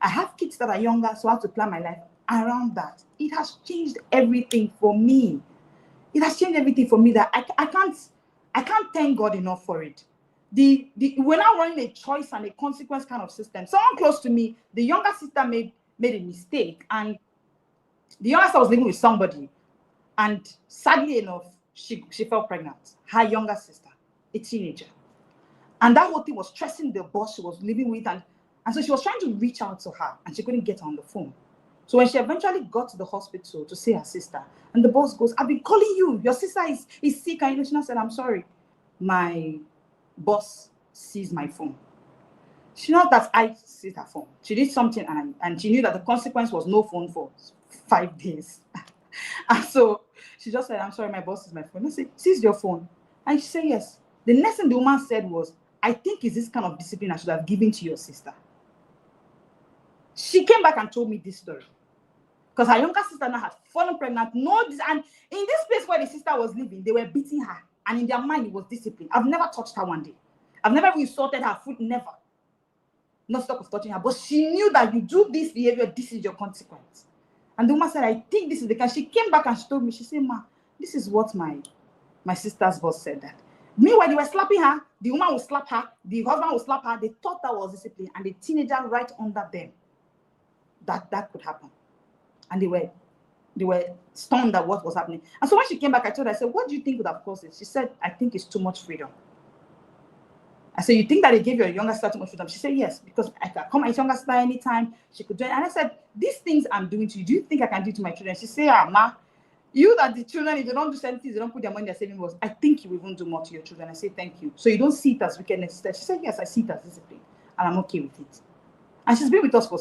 I have kids that are younger, so I have to plan my life around that. It has changed everything for me. It has changed everything for me that I can't thank God enough for it. We're now running a choice and a consequence kind of system. Someone close to me, the younger sister made a mistake, and the younger sister was living with somebody, and sadly enough, she fell pregnant. Her younger sister, a teenager, and that whole thing was stressing the boss she was living with, and so she was trying to reach out to her, and she couldn't get her on the phone. So when she eventually got to the hospital to see her sister, and the boss goes, "I've been calling you. Your sister is sick." And she said, "I'm sorry. My boss sees my phone." She knows that I seized her phone. She did something, and she knew that the consequence was no phone for 5 days. And so she just said, "I'm sorry, my boss sees my phone." I said, "Seized your phone?" And she said, "Yes." The next thing the woman said was, "I think it's this kind of discipline I should have given to your sister." She came back and told me this story. Because her younger sister now had fallen pregnant. And in this place where the sister was living, they were beating her. And in their mind, it was discipline. I've never touched her one day. I've never insulted her foot, never. Not stop of touching her. But she knew that you do this behavior, this is your consequence. And the woman said, "I think this is the kind." She came back and she told me, she said, "Ma, this is what my sister's boss said that." Meanwhile, they were slapping her. The woman would slap her. The husband would slap her. They thought that was discipline. And the teenager right under them, that could happen. And they were stunned at what was happening. And so when she came back, I told her, I said, "What do you think would have caused it?" She said, "I think it's too much freedom." I said, "You think that they gave your younger sister too much freedom?" She said, "Yes, because I can come my younger sister anytime. She could join." And I said, "These things I'm doing to you, do you think I can do to my children?" She said, "Ma, you that the children, if they don't do certain things, they don't put their money in their saving box, I think you will even do more to your children." I say, "Thank you. So you don't see it as wickedness?" She said, "Yes, I see it as discipline, and I'm okay with it." And she's been with us for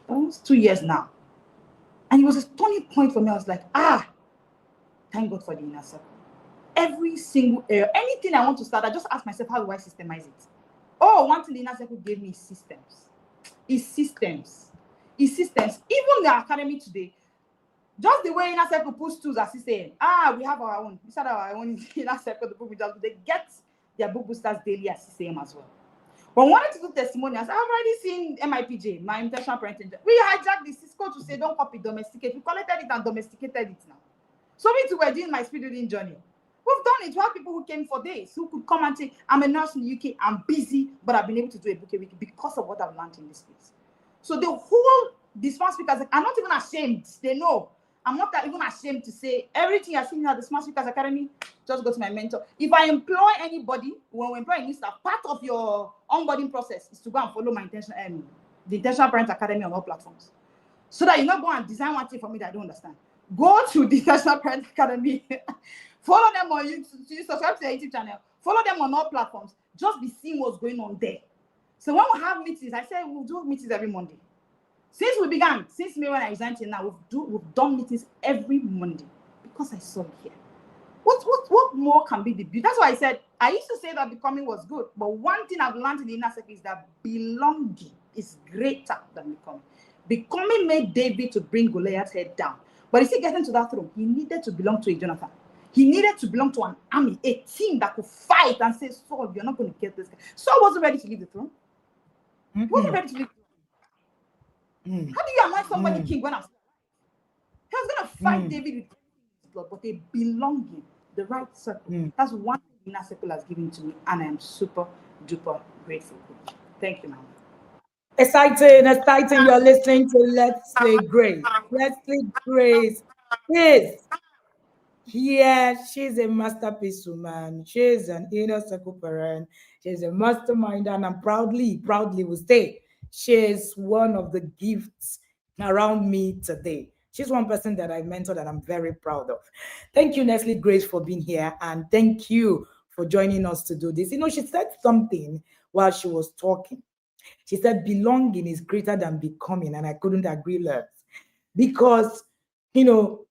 almost 2 years now. And it was a turning point for me. I was like, thank God for the inner circle. Every single area, anything I want to start, I just ask myself, how do I systemize it? Oh, one thing the inner circle gave me is systems. It's systems. Even the academy today, just the way inner circle puts tools, as he's saying, we have our own. We start our own inner circle, the book we just, they get their book boosters daily as he's saying as well. When we wanted to do testimonials, I've already seen MIPJ, my intentional parenting. We hijacked the Cisco to say, don't copy, domesticate. We collected it and domesticated it now. So me too, we're doing my speed reading journey. We've done it. We have people who came for days, who could come and say, "I'm a nurse in the UK, I'm busy, but I've been able to do a book a week because of what I've learned in this place." So the smart speakers are not even ashamed. They know. I'm not even ashamed to say everything I've seen at the Smart Speakers Academy, just go to my mentor. If I employ anybody, when we employ a new staff, part of your onboarding process is to go and follow my the Intentional Parent Academy on all platforms. So that you not go and design one thing for me that I don't understand. Go to the Intentional Parent Academy, follow them on YouTube, subscribe to their YouTube channel, follow them on all platforms, just be seeing what's going on there. So when we have meetings, I say we'll do meetings every Monday. Since we began, since May when I resigned till now, we've done meetings every Monday because I saw it here. What more can be the beauty? That's why I said, I used to say that becoming was good, but one thing I've learned in the inner circle is that belonging is greater than becoming. Becoming made David to bring Goliath's head down. But you see, getting to that throne, he needed to belong to a Jonathan. He needed to belong to an army, a team that could fight and say, "Saul, you're not going to get this guy." Saul wasn't ready to leave the throne. He wasn't ready to leave the throne. How do you anoint somebody king when I'm still alive? He was going to fight David with his blood, but they belong in the right circle. That's one thing the inner circle has given to me, and I am super duper grateful. Thank you, ma'am. Exciting, exciting. You're listening to Leslie Grace. Leslie Grace is here. She's a masterpiece woman. She's an inner circle parent. She's a mastermind, and I'm proudly will say she's one of the gifts around me today. She's one person that I mentored that I'm very proud of. Thank you, Leslie Grace, for being here, and thank you for joining us to do this. You know, she said something while she was talking. She said belonging is greater than becoming, and I couldn't agree less. Because, you know,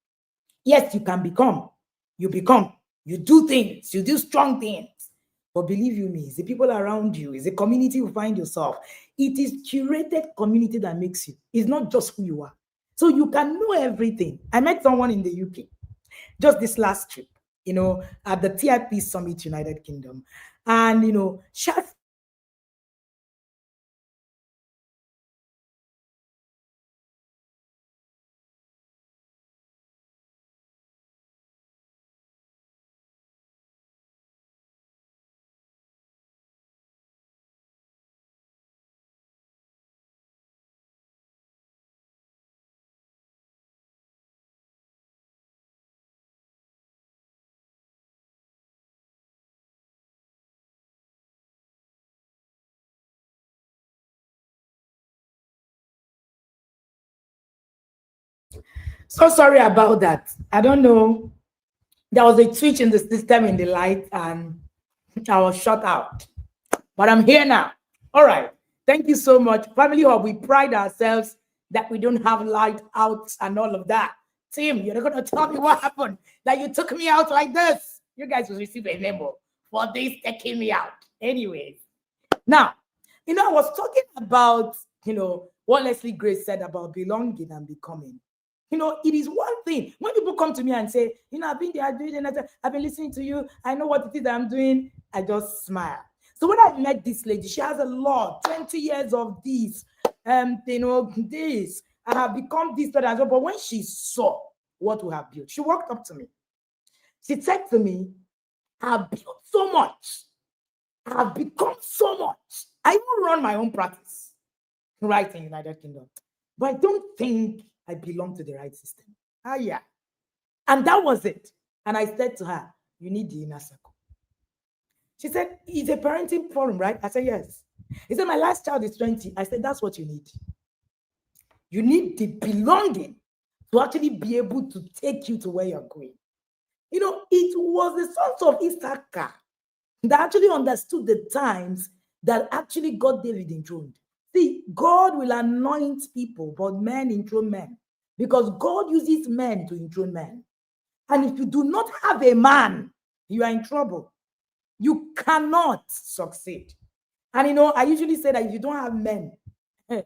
yes, you can become. You become. You do things. You do strong things. But believe you me, it's the people around you. It's the community you find yourself. It is curated community that makes you. It's not just who you are. So you can know everything. I met someone in the UK just this last trip, you know, at the TIP Summit United Kingdom. And, you know, she had so sorry about that. I don't know. There was a twitch in the system in the light, and I was shut out. But I'm here now. All right. Thank you so much. Family Hub, we pride ourselves that we don't have light outs and all of that. Tim, you're not going to tell me what happened, that you took me out like this. You guys will receive a memo for this taking me out. Anyways. Now, you know, I was talking about, you know, what Leslie Grace said about belonging and becoming. You know, it is one thing when people come to me and say, you know, I've been there doing it, I've been listening to you, I know what it is that I'm doing, I just smile. So when I met this lady, she has a lot, 20 years of this, you know, this, I have become this, but when she saw what we have built, she walked up to me. She said to me, I've built so much. I've become so much. I even run my own practice right in United Kingdom. But I don't think I belong to the right system. Ah, yeah. And that was it. And I said to her, you need the inner circle. She said, it's a parenting forum, right? I said, yes. He said, my last child is 20. I said, that's what you need. You need the belonging to actually be able to take you to where you're going. You know, it was the sons of Issachar that actually understood the times that actually got David enthroned. See, God will anoint people, but men enthrone men, because God uses men to enthrone men. And if you do not have a man, you are in trouble. You cannot succeed. And you know, I usually say that if you don't have men, the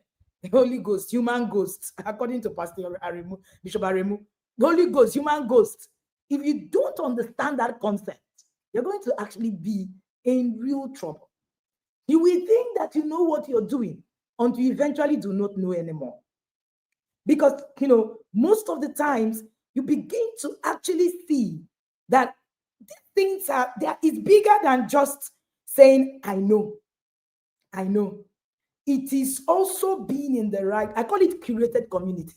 Holy Ghost, human ghost, according to Pastor Aremu, Bishop Aremu, the Holy Ghost, human ghost, if you don't understand that concept, you're going to actually be in real trouble. You will think that you know what you're doing until you eventually do not know anymore. Because, you know, most of the times you begin to actually see that these things are there. It's bigger than just saying, I know. I know. It is also being in the right, I call it curated community.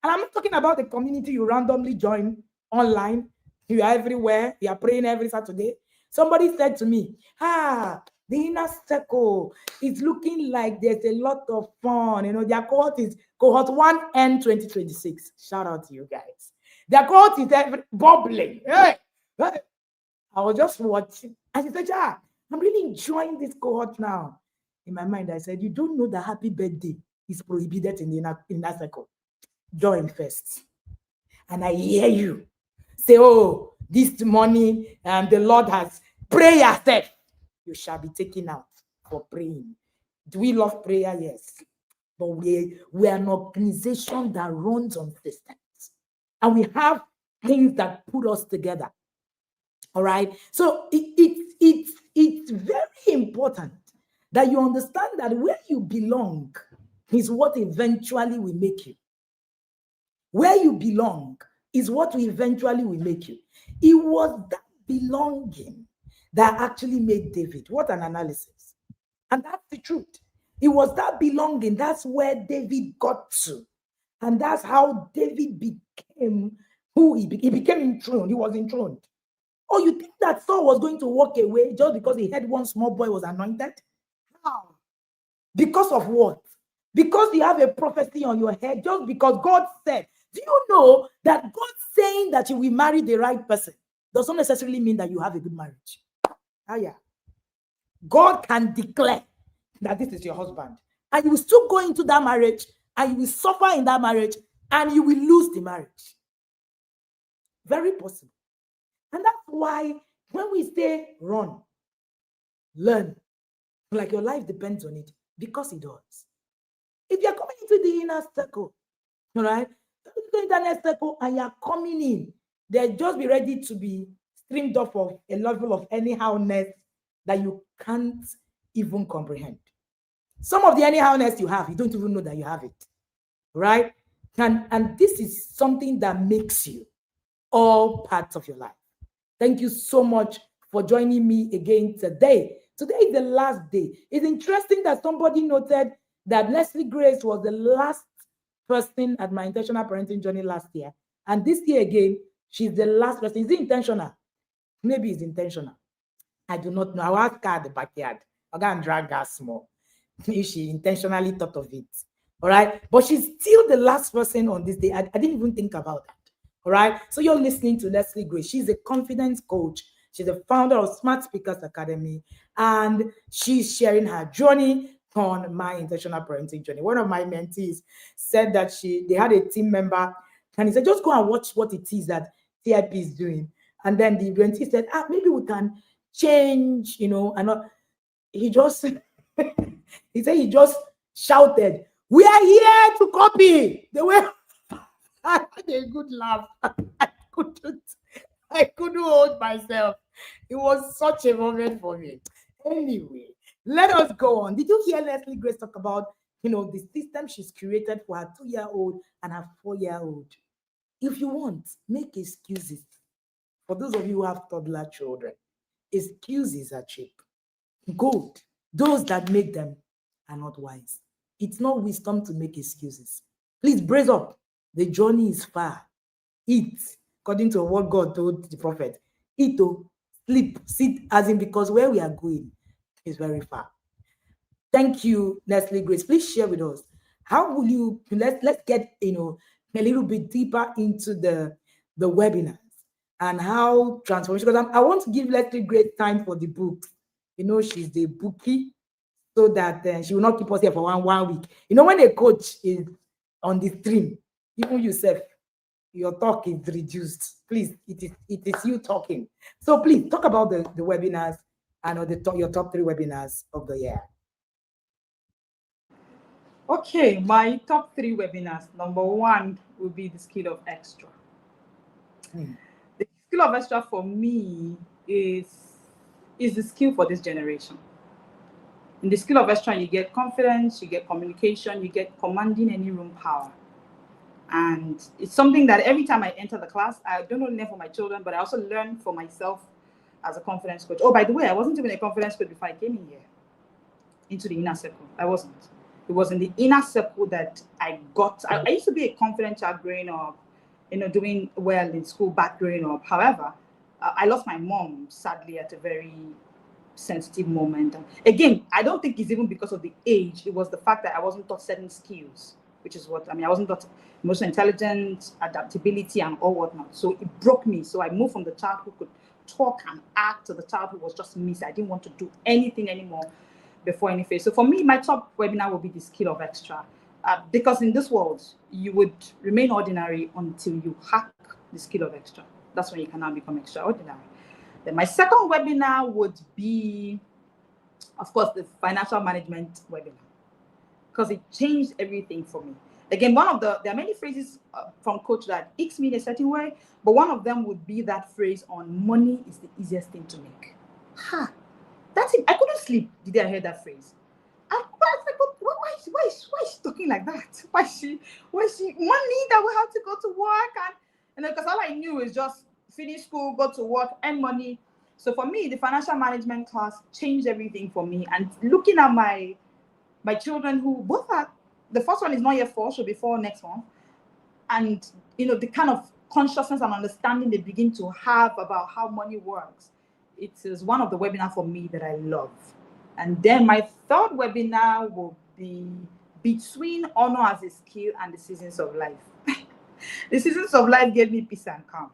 And I'm not talking about the community you randomly join online. You are everywhere. You are praying every Saturday. Somebody said to me, the inner circle is looking like there's a lot of fun. You know, their cohort is cohort 1N 2026. Shout out to you guys. Their cohort is bubbling. Hey. I was just watching. And she said, I'm really enjoying this cohort now. In my mind, I said, you don't know that happy birthday is prohibited in the inner circle. Join first. And I hear you say, oh, this morning the Lord has prayed yourself. You shall be taken out for praying. Do we love prayer? Yes. But we are an organization that runs on systems. And we have things that put us together. All right. So it's very important that you understand that where you belong is what eventually will make you. Where you belong is what eventually will make you. It was that belonging that actually made David. What an analysis. And that's the truth. It was that belonging. That's where David got to. And that's how David became who he became. He became enthroned. He was enthroned. Oh, you think that Saul was going to walk away just because he heard one small boy was anointed? How? Because of what? Because you have a prophecy on your head, just because God said. Do you know that God saying that you will marry the right person does not necessarily mean that you have a good marriage? Ah, yeah. God can declare that this is your husband, and you will still go into that marriage, and you will suffer in that marriage, and you will lose the marriage. Very possible. And that's why when we say run, learn, like your life depends on it, because it does. If you're coming into the inner circle, all right, into the inner circle and you're coming in, then just be ready to be streamed off of a level of anyhowness that you can't even comprehend. Some of the anyhowness you have, you don't even know that you have it, right? And this is something that makes you all parts of your life. Thank you so much for joining me again today. Today is the last day. It's interesting that somebody noted that Leslie Grace was the last person at my intentional parenting journey last year. And this year again, she's the last person. Is it intentional? Maybe it's intentional. I do not know. I'll ask her at the backyard. I'll go and drag her small if she intentionally thought of it. All right. But she's still the last person on this day. I didn't even think about that. All right. So you're listening to Leslie Grace. She's a confidence coach. She's the founder of Smart Speakers Academy. And she's sharing her journey on my intentional parenting journey. One of my mentees said that they had a team member, and he said, just go and watch what it is that TIP is doing. And then the mentee said, maybe we can change, and he just he said he just shouted, "We are here to copy." The way I had a good laugh. I couldn't hold myself. It was such a moment for me. Anyway, let us go on. Did you hear Leslie Grace talk about, the system she's created for her 2-year-old and her 4-year-old? If you want, make excuses. For those of you who have toddler children, excuses are cheap. Gold, those that make them are not wise. It's not wisdom to make excuses. Please brace up. The journey is far. Eat, according to what God told the prophet. Eat, sleep, sit, as in, because where we are going is very far. Thank you, Leslie Grace. Please share with us. How will you, let's get, a little bit deeper into the webinars and how transformation, because I want to give Leslie Grace time for the books. She's the bookie, so that she will not keep us here for one week. When a coach is on the stream, even yourself, your talk is reduced. Please, it is you talking. So please talk about the webinars and your top 3 webinars of the year. Okay, my top 3 webinars. Number 1 will be the skill of extra. The skill of extra for me is the skill for this generation. In the skill of extra, you get confidence, you get communication, you get commanding any room power. And it's something that every time I enter the class, I don't only learn for my children, but I also learn for myself as a confidence coach. Oh, by the way, I wasn't even a confidence coach before I came in here into the inner circle. I wasn't. It was in the inner circle that I got. I used to be a confident child growing up, doing well in school back growing up. However, I lost my mom, sadly, at a very sensitive moment. And again, I don't think it's even because of the age. It was the fact that I wasn't taught certain skills, which is what, I wasn't taught emotional intelligence, adaptability, and all whatnot. So it broke me. So I moved from the child who could talk and act to the child who was just missed. I didn't want to do anything anymore before any phase. So for me, my top webinar will be the skill of extra. Because in this world, you would remain ordinary until you hack the skill of extra. That's when you can now become extraordinary. Then my second webinar would be, of course, the financial management webinar, because it changed everything for me. Again, there are many phrases from coach that icks me in a certain way, but one of them would be that phrase on money is the easiest thing to make. That's it. I couldn't sleep the day I heard that phrase. Why why is she talking like that? Why is she money that we have to go to work and then because all I knew is just finish school, go to work, earn money. So for me, the financial management class changed everything for me. And looking at my children who both are, the first one is not yet 4, she'll be 4 next month. And the kind of consciousness and understanding they begin to have about how money works. It is one of the webinars for me that I love. And then my third webinar will be between honor as a skill and the seasons of life. The seasons of life gave me peace and calm.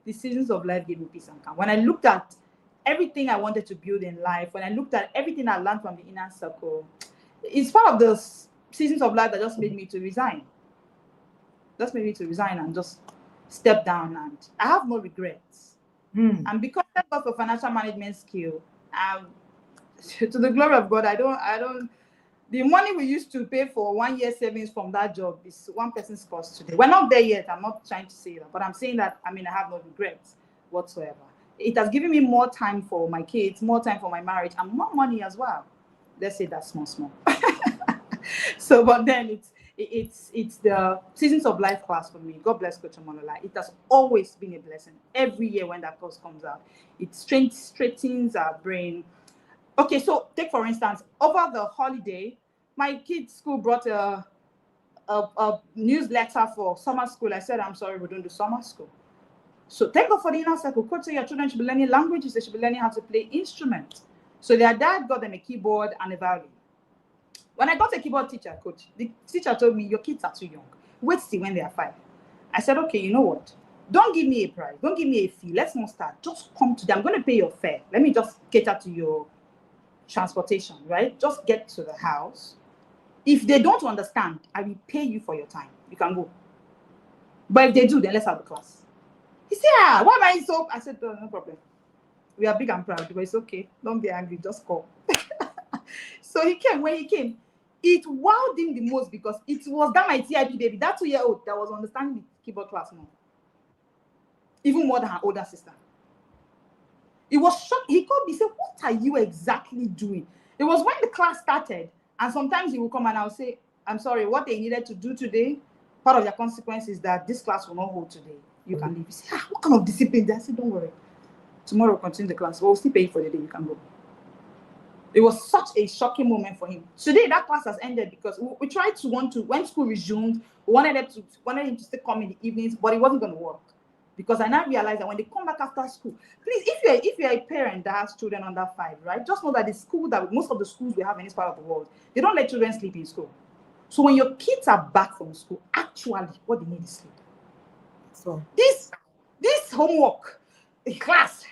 The seasons of life gave me peace and calm. When I looked at everything I wanted to build in life, when I looked at everything I learned from the inner circle, it's part of the seasons of life that just made me to resign. Just made me to resign and just step down. And I have no regrets. And because I got for financial management skill, to the glory of God, I don't. The money we used to pay for 1 year savings from that job is one person's cost today. We're not there yet. I'm not trying to say that, but I'm saying that, I have no regrets whatsoever. It has given me more time for my kids, more time for my marriage, and more money as well. Let's say that's small. So, but then it's the Seasons of Life class for me. God bless Coach Omolola. It has always been a blessing. Every year when that course comes out, it straightens our brain. Okay, so take for instance, over the holiday, my kids' school brought a newsletter for summer school. I said, I'm sorry, we don't do summer school. So thank God for the inner circle. Coach said your children should be learning languages. They should be learning how to play instruments. So their dad got them a keyboard and a violin. When I got a keyboard teacher, Coach, the teacher told me, your kids are too young. Wait till when they are 5. I said, okay, you know what? Don't give me a price. Don't give me a fee. Let's not start. Just come to them. I'm going to pay your fare. Let me just cater to your transportation, right? Just get to the house. If they don't understand, I will pay you for your time. You can go. But if they do, then let's have the class. He said, why am I so? I said, no problem. We are big and proud, but it's okay. Don't be angry. Just call. So he came. When he came, it wowed him the most because it was that my TIP baby, that 2-year-old that was understanding the keyboard class more. Even more than her older sister. It was shocked. He called me, said, what are you exactly doing? It was when the class started, and sometimes he will come and I'll say, I'm sorry, what they needed to do today, part of their consequence is that this class will not hold today. You can leave. He said, what kind of discipline? I said, don't worry. Tomorrow we'll continue the class. We'll still pay you for the day. You can go. It was such a shocking moment for him. Today, that class has ended because we tried to when school resumed, we wanted him to still come in the evenings, but it wasn't going to work. Because I now realize that when they come back after school, please, if you're a parent that has children under 5, right, just know that the school that most of the schools we have in this part of the world, they don't let children sleep in school. So when your kids are back from school, actually, what they need is sleep. So this homework, class,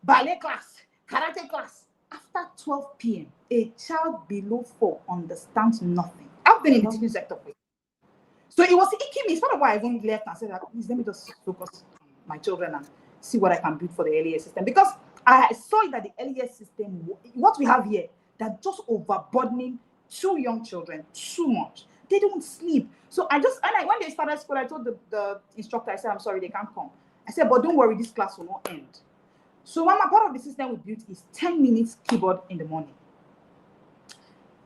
ballet class, karate class, after 12 p.m., a child below 4 understands nothing. I've been in the teaching sector for years. So it was icky me. It's part of why I even left and said, please let me just focus on my children and see what I can build for the LES system. Because I saw that the LES system, what we have here, that just overburdening 2 young children too much. They don't sleep. So when they started school, I told the instructor, I said, I'm sorry, they can't come. I said, but don't worry, this class will not end. So one part of the system we built is 10 minutes keyboard in the morning.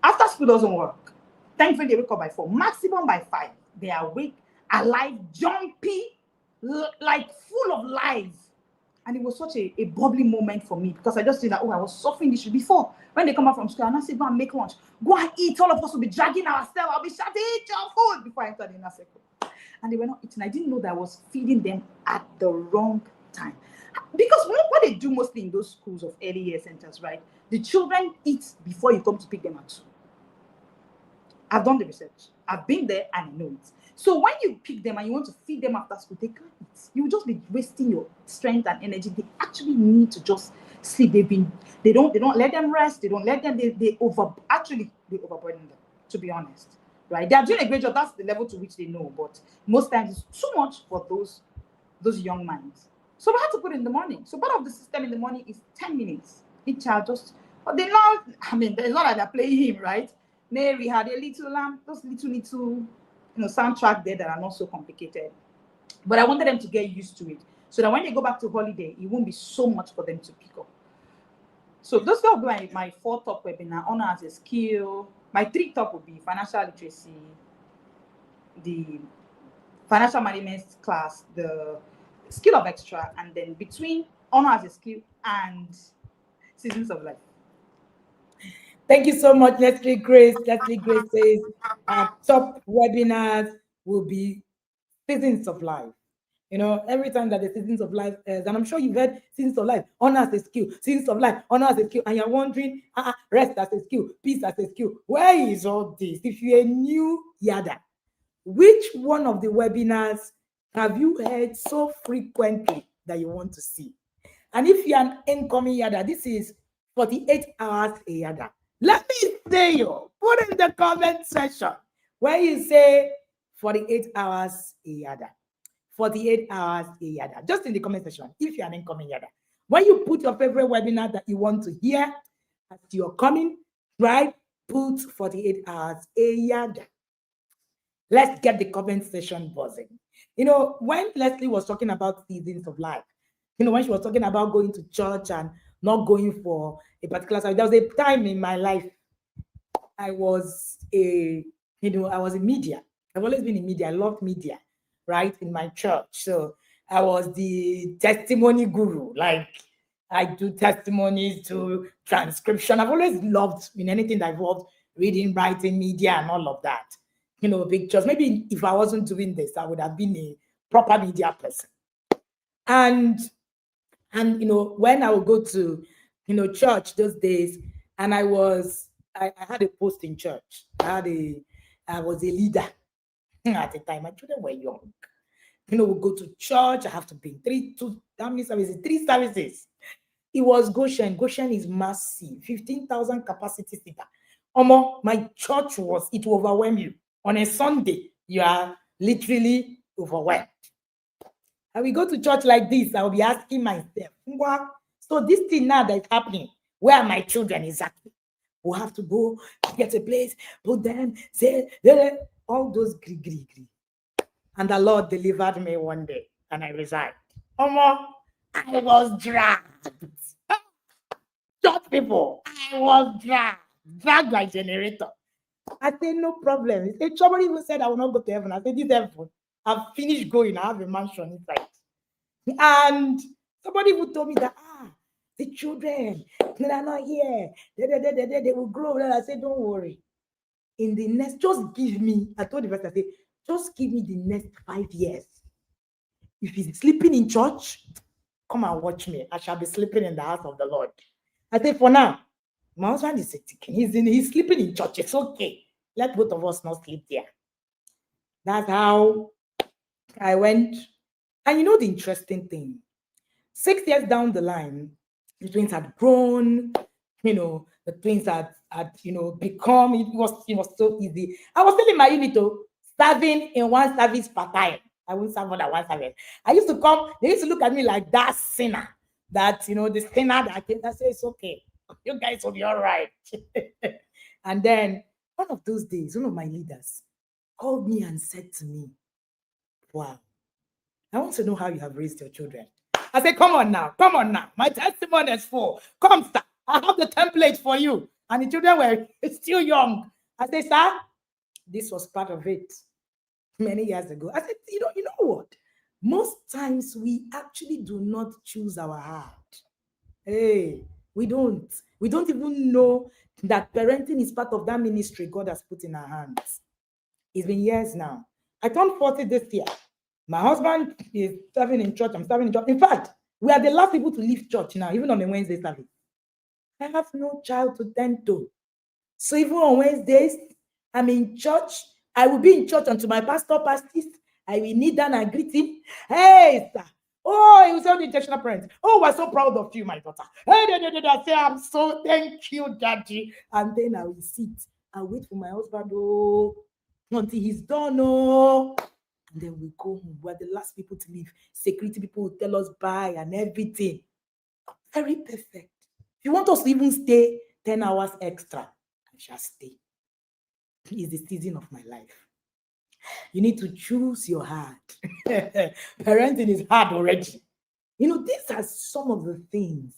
After school doesn't work, thankfully they wake up by 4, maximum by 5. They are awake, alive, jumpy, like full of life. And it was such a bubbly moment for me because I just said that, I was suffering this before. When they come out from school, and I say, go and make lunch. Go and eat. All of us will be dragging ourselves. I'll be shouting, eat your food before I enter the inner circle. And they were not eating. I didn't know that I was feeding them at the wrong time. Because what they do mostly in those schools of early year centers, right? The children eat before you come to pick them at 2. I've done the research. I've been there and I know it. So when you pick them and you want to feed them after school, they can't eat. You will just be wasting your strength and energy. They actually need to just sleep. They don't let them rest. They don't let them, they overburden them, to be honest. Right? They are doing a great job. That's the level to which they know. But most times it's too much for those young minds. So we had to put it in the morning. So part of the system in the morning is 10 minutes. Each child but they're not, it's not like they're playing him, right? Mary had a little lamb, those little, soundtrack there that are not so complicated. But I wanted them to get used to it so that when they go back to holiday, it won't be so much for them to pick up. So those will be my 4 top webinar, honor as a skill, my three top would be financial literacy, the financial management class, the skill of extra, and then between honor as a skill and seasons of life. Thank you so much, Leslie Grace. Leslie Grace says top webinars will be seasons of life. You know, every time that the seasons of life is, and I'm sure you've heard seasons of life, honor as a skill, seasons of life, honor as a skill, and you're wondering, rest as a skill, peace as a skill. Where is all this? If you're a new Yada, which one of the webinars have you heard so frequently that you want to see? And if you're an incoming Yada, this is 48 hours a Yada. Let me say you, put in the comment section where you say 48 hours a Yada. 48 hours a Yada. Just in the comment section, if you're an incoming Yada. When you put your favorite webinar that you want to hear as you're coming, right? Put 48 hours a Yada. Let's get the comment section buzzing. You know, when Leslie was talking about seasons of life, you know, when she was talking about going to church and not going for a particular service, there was a time in my life I was I was in media. I've always been in media. I loved media, right, in my church. So I was the testimony guru. Like, I do testimonies, to transcription. I've always loved in anything that involved reading, writing, media, and all of that. You know, pictures. Maybe if I wasn't doing this, I would have been a proper media person. And you know, when I would go to, you know, church those days, and I had a post in church. I was a leader at the time. My children were young. You know, we go to church. I have to be three services. It was Goshen. Goshen is massive, 15,000 capacity seater. My church it will overwhelm you. On a Sunday, you are literally overwhelmed. And we go to church like this, I'll be asking myself, so this thing now that's happening, where are my children exactly? We'll have to go get a place, put them, say, all those gri. And the Lord delivered me one day, and I resigned. I was dragged. Church people, I was dragged like generator. I said, no problem. Somebody even said I will not go to heaven. I said, this heaven, I've finished going. I have a mansion inside. And somebody who told me that, the children, they are not here. They will grow. I said, don't worry. In the next, just give me, I told the person, I said, just give me the next 5 years. If he's sleeping in church, come and watch me. I shall be sleeping in the house of the Lord. I said, for now, my husband is he's sleeping in church. It's okay. Let both of us not sleep there. That's how I went. And you know the interesting thing, 6 years down the line, the twins had grown, you know, the twins had become, it was so easy. I was still in my unit, serving in one service per time. I wouldn't serve more than one service. I used to come, they used to look at me like that sinner, the sinner that came. I say, it's okay. You guys will be all right. And then one of those days, one of my leaders called me and said to me, wow, I want to know how you have raised your children. I said, come on now. My testimony is full. Come, sir. I have the template for you. And the children were still young. I said, sir, this was part of it many years ago. I said, you know what? Most times we actually do not choose our heart. Hey, we don't. We don't even know that parenting is part of that ministry God has put in our hands. It's been years now. I turned 40 this year. My husband is serving in church. I'm serving in church. In fact, we are the last people to leave church now, even on a Wednesday service. I have no child to tend to. So even on Wednesdays, I'm in church. I will be in church until my pastor passes. I will kneel down and greet him. Hey, sir. Oh, he was so the intentional parent. Oh, we're so proud of you, my daughter. Hey, I say, I'm so thank you, daddy. And then I will sit and wait for my husband, until he's done, and then we go home. We're the last people to leave. Security people will tell us bye and everything. Very perfect. If you want us to even stay 10 hours extra, I shall stay. It's the season of my life. You need to choose your heart. Parenting is hard already. These are some of the things,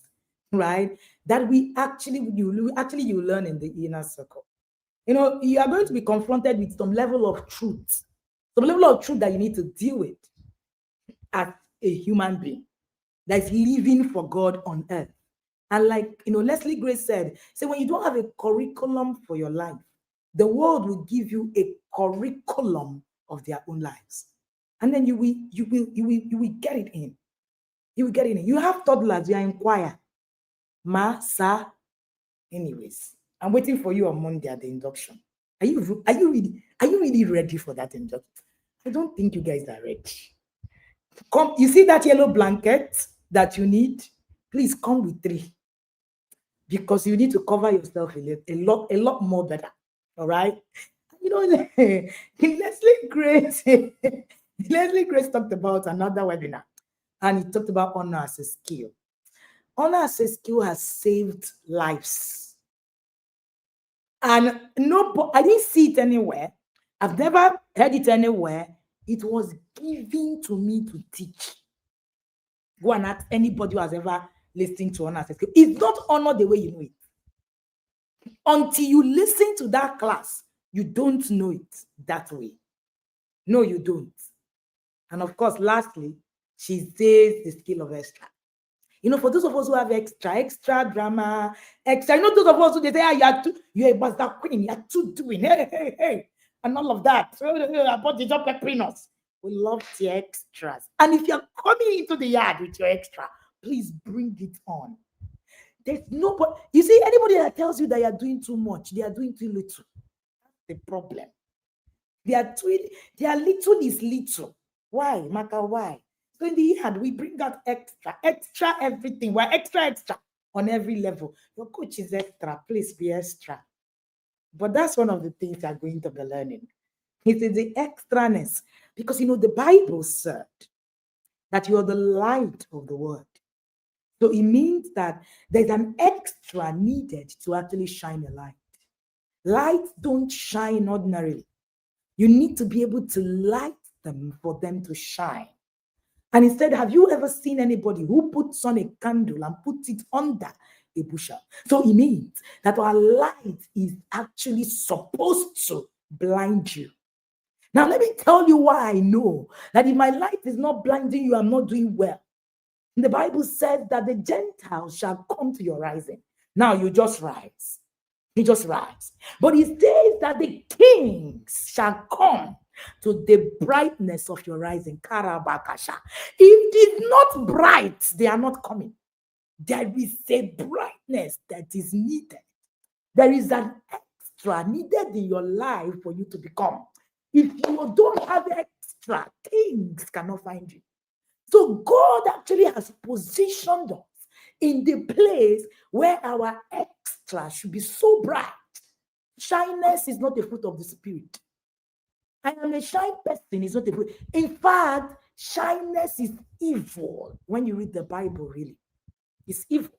right, that you learn in the inner circle. You are going to be confronted with some level of truth, that you need to deal with as a human being that is living for God on earth. And like, Leslie Grace said, when you don't have a curriculum for your life, the world will give you a curriculum of their own lives. And then you will get it in. You will get it in. You have toddlers, you are in choir. Ma, sa. Anyways, I'm waiting for you on Monday at the induction. Are you really ready for that induction? I don't think you guys are ready. Come, you see that yellow blanket that you need? Please come with 3. Because you need to cover yourself a lot more better. All right. Leslie Grace talked about another webinar, and he talked about honor as a skill. Honor as a skill has saved lives. And I didn't see it anywhere. I've never heard it anywhere. It was given to me to teach. Go and ask anybody who has ever listened to honor as a skill. It's not honor the way you know it. Until you listen to that class, you don't know it that way. No, you don't. And of course, lastly, she says the skill of extra. For those of us who have extra drama, extra, those of us who they say, you're a bastard queen, you're too doing, hey, and all of that. About the job peppering us. We love the extras. And if you're coming into the yard with your extra, please bring it on. There's nobody, you see, anybody that tells you that you're doing too much, they are doing too little. That's the problem. Their little is little. Why, Maka? Why? So in the yard, we bring out extra everything. We're extra on every level. Your coach is extra. Please be extra. But that's one of the things you're going to be learning. It is the extraness. Because, the Bible said that you are the light of the world. So it means that there's an extra needed to actually shine a light. Lights don't shine ordinarily. You need to be able to light them for them to shine. And instead, have you ever seen anybody who puts on a candle and puts it under a bushel? So it means that our light is actually supposed to blind you. Now, let me tell you why I know that if my light is not blinding you, I'm not doing well. The Bible says that the Gentiles shall come to your rising. Now you just rise. You just rise. But it says that the kings shall come to the brightness of your rising. Karabakasha. If it is not bright, they are not coming. There is a brightness that is needed. There is an extra needed in your life for you to become. If you don't have extra, things cannot find you. So God actually has positioned us in the place where our extra should be so bright. Shyness is not a fruit of the Spirit. I am a shy person, is not a fruit. In fact, shyness is evil. When you read the Bible, really, it's evil.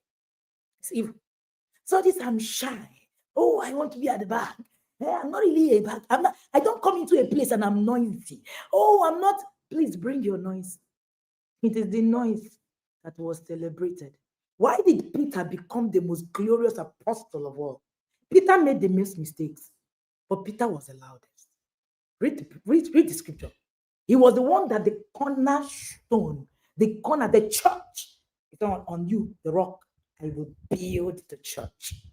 It's evil. So this, I'm shy. Oh, I want to be at the back. I'm not really a back. I don't come into a place and I'm noisy. Oh, I'm not. Please bring your noise. It is the noise that was celebrated. Why did Peter become the most glorious apostle of all? Peter made the most mistakes, but Peter was the loudest. Read the scripture. He was the one that the cornerstone, the church, it's on you, the rock. I will build the church.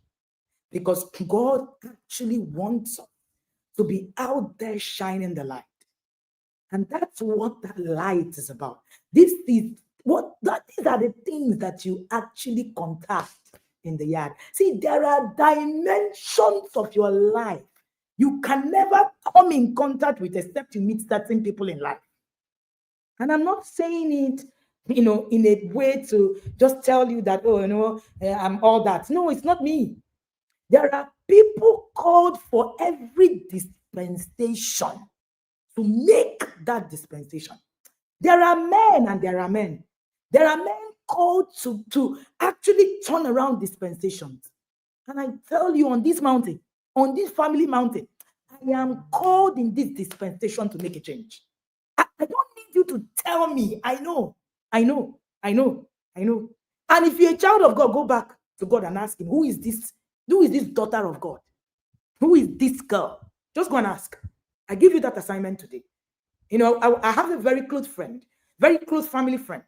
Because God actually wants us to be out there shining the light. And that's what that light is about. These are the things that you actually contact in the yard. See, there are dimensions of your life you can never come in contact with except you meet certain people in life. And I'm not saying it, in a way to just tell you that, I'm all that. No, it's not me. There are people called for every dispensation to make that dispensation. There are men and there are men. There are men called to actually turn around dispensations. And I tell you, on this mountain, on this family mountain, I am called in this dispensation to make a change. I don't need you to tell me. I know. And if you're a child of God, go back to God and ask him, who is this daughter of God? Who is this girl? Just go and ask. I give you that assignment today. You know, I have a very close friend, very close family friend.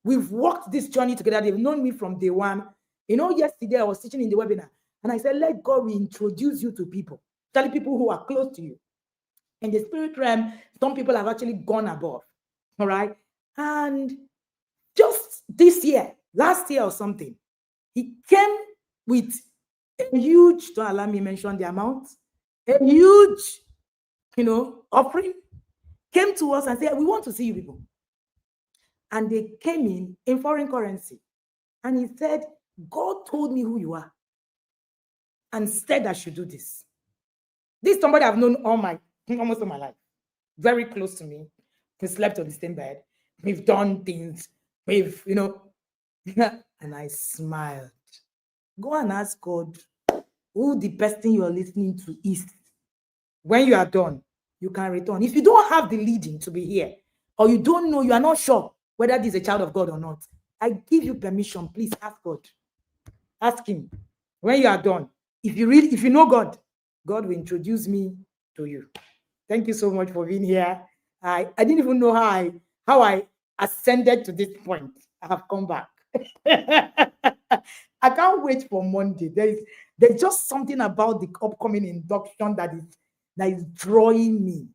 We've walked this journey together. They've known me from day one. You know, yesterday I was teaching in the webinar and I said, let God reintroduce you to people, tell people who are close to you. In the spirit realm, some people have actually gone above. All right. And just this year, last year or something, he came with a huge, don't allow me to mention the amount, a huge, offering, came to us and said, we want to see you people. And they came in foreign currency. And he said, God told me who you are and said I should do this. This is somebody I've known almost all my life. Very close to me. We slept on the same bed. We've done things. And I smiled. Go and ask God who the person you are listening to is. When you are done, you can return. If you don't have the leading to be here, or you don't know, you are not sure whether this is a child of God or not, I give you permission. Please ask God. Ask him. When you are done, if you know God, God will introduce me to you. Thank you so much for being here. I didn't even know how I ascended to this point. I have come back. I can't wait for Monday. There's just something about the upcoming induction that is drawing me.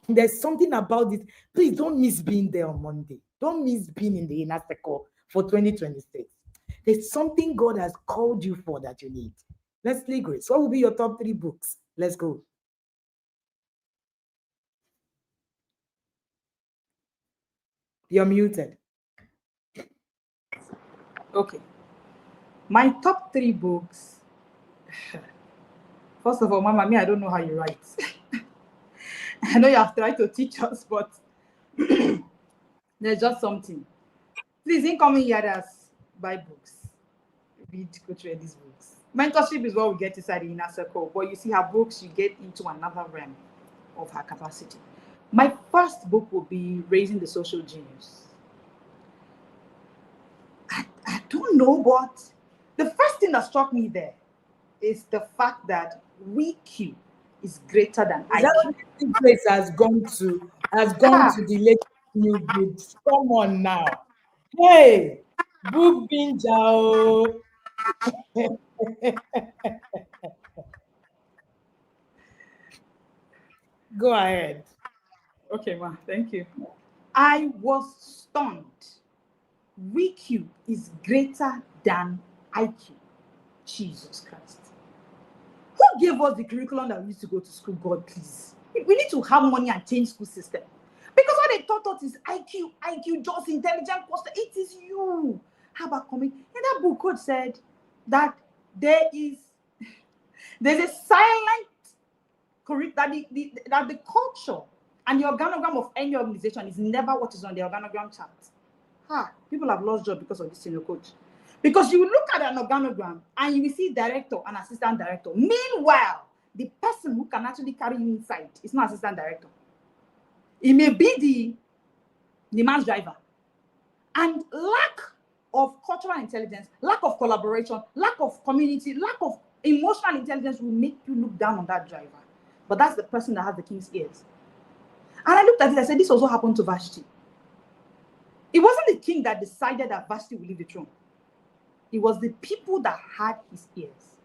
There's something about this. Please don't miss being there on Monday. Don't miss being in the inner circle for 2026. There's something God has called you for that you need. Leslie Grace, what will be your top 3 books? Let's go. You're muted. Okay. My top 3 books. First of all, Mama, I don't know how you write. I know you have tried to teach us, but there's just something. Please, incoming Yadas, buy books. Go through these books. Mentorship is what we get inside the inner circle, but you see her books, you get into another realm of her capacity. My first book will be Raising the Social Genius. I don't know, but the first thing that struck me there is the fact that WeQ is greater than IQ. That place has gone to the latest new books. Come on now. Hey, book binge. Go ahead. Okay, ma, thank you. I was stunned. WeQ is greater than IQ. Jesus Christ. Who gave us the curriculum that we used to go to school? God, please. We need to have money and change school system. Because what they taught us is IQ, just intelligent question. It is you. How about coming? In that book, coach said that there's a silent curriculum, that the culture and the organogram of any organization is never what is on the organogram chart. People have lost jobs because of this senior coach. Because you look at an organogram and you will see director and assistant director. Meanwhile, the person who can actually carry you inside is not assistant director. It may be the man's driver. And lack of cultural intelligence, lack of collaboration, lack of community, lack of emotional intelligence will make you look down on that driver. But that's the person that has the king's ears. And I looked at it, I said, this also happened to Vashti. It wasn't the king that decided that Vashti would leave the throne. It was the people that had his ears.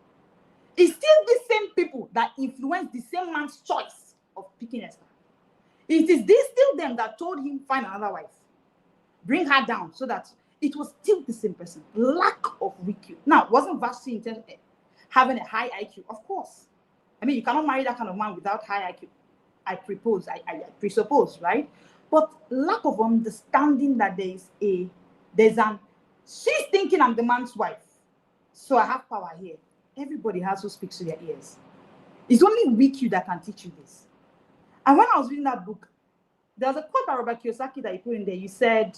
It's still the same people that influenced the same man's choice of picking Esther. It is still them that told him, find another wife. Bring her down, so that it was still the same person. Lack of WeQ. Now, wasn't Vashti having a high IQ? Of course. I mean, you cannot marry that kind of man without high IQ. I presuppose, right? But lack of understanding that she's thinking I'm the man's wife, so I have power here. Everybody has who speaks to their ears. It's only WeQ that can teach you this. And when I was reading that book, there was a quote by Robert Kiyosaki that he put in there. You said,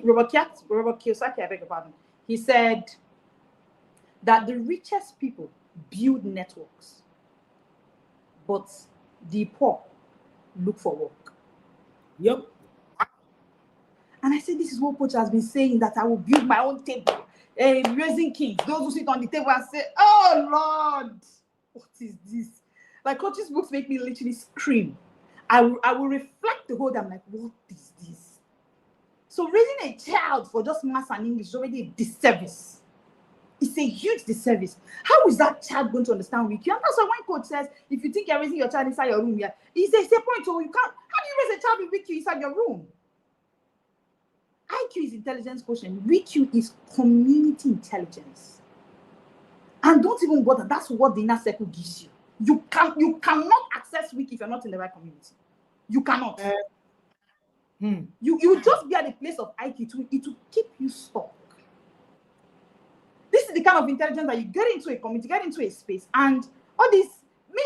Robert Kiyosaki, I beg your pardon, he said that the richest people build networks, but the poor look for work. Yep. And I said, this is what coach has been saying, that I will build my own table, raising kings, those who sit on the table and say, oh Lord, what is this? Like, coaches' books make me literally scream. I will reflect the whole day. I'm like, what is this? So raising a child for just maths and English is already a disservice. It's a huge disservice. How is that child going to understand WIQ? And that's why when coach says, if you think you're raising your child inside your room, it's a point. So you can't. How do you raise a child with WIQ inside your room? IQ is intelligence quotient. WIQ is community intelligence. And don't even bother. That's what the inner circle gives you. You cannot access WIQ if you're not in the right community. You cannot. You just be at the place of IQ. It will keep you stuck. This is the kind of intelligence that you get into a community, get into a space, and all this. Me,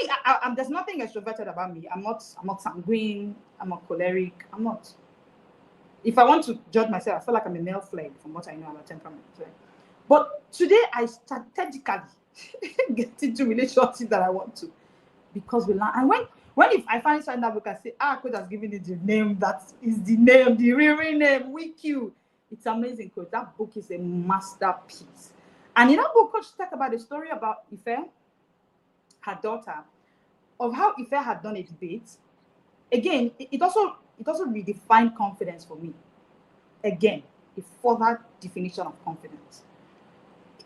there's nothing extroverted about me. I'm not sanguine. I'm not choleric. I'm not. If I want to judge myself, I feel like I'm a male flag from what I know about temperament. Right? But today, I strategically get into relationships that I want to, because we learn. And if I finally sign that book, I say, coach has given it the name that is the name, the real name, WIQ. It's amazing, coach. That book is a masterpiece. And in that book, coach talked about the story about Ife, her daughter, of how Ife had done a debate. Again, it also redefined confidence for me. Again, a further definition of confidence.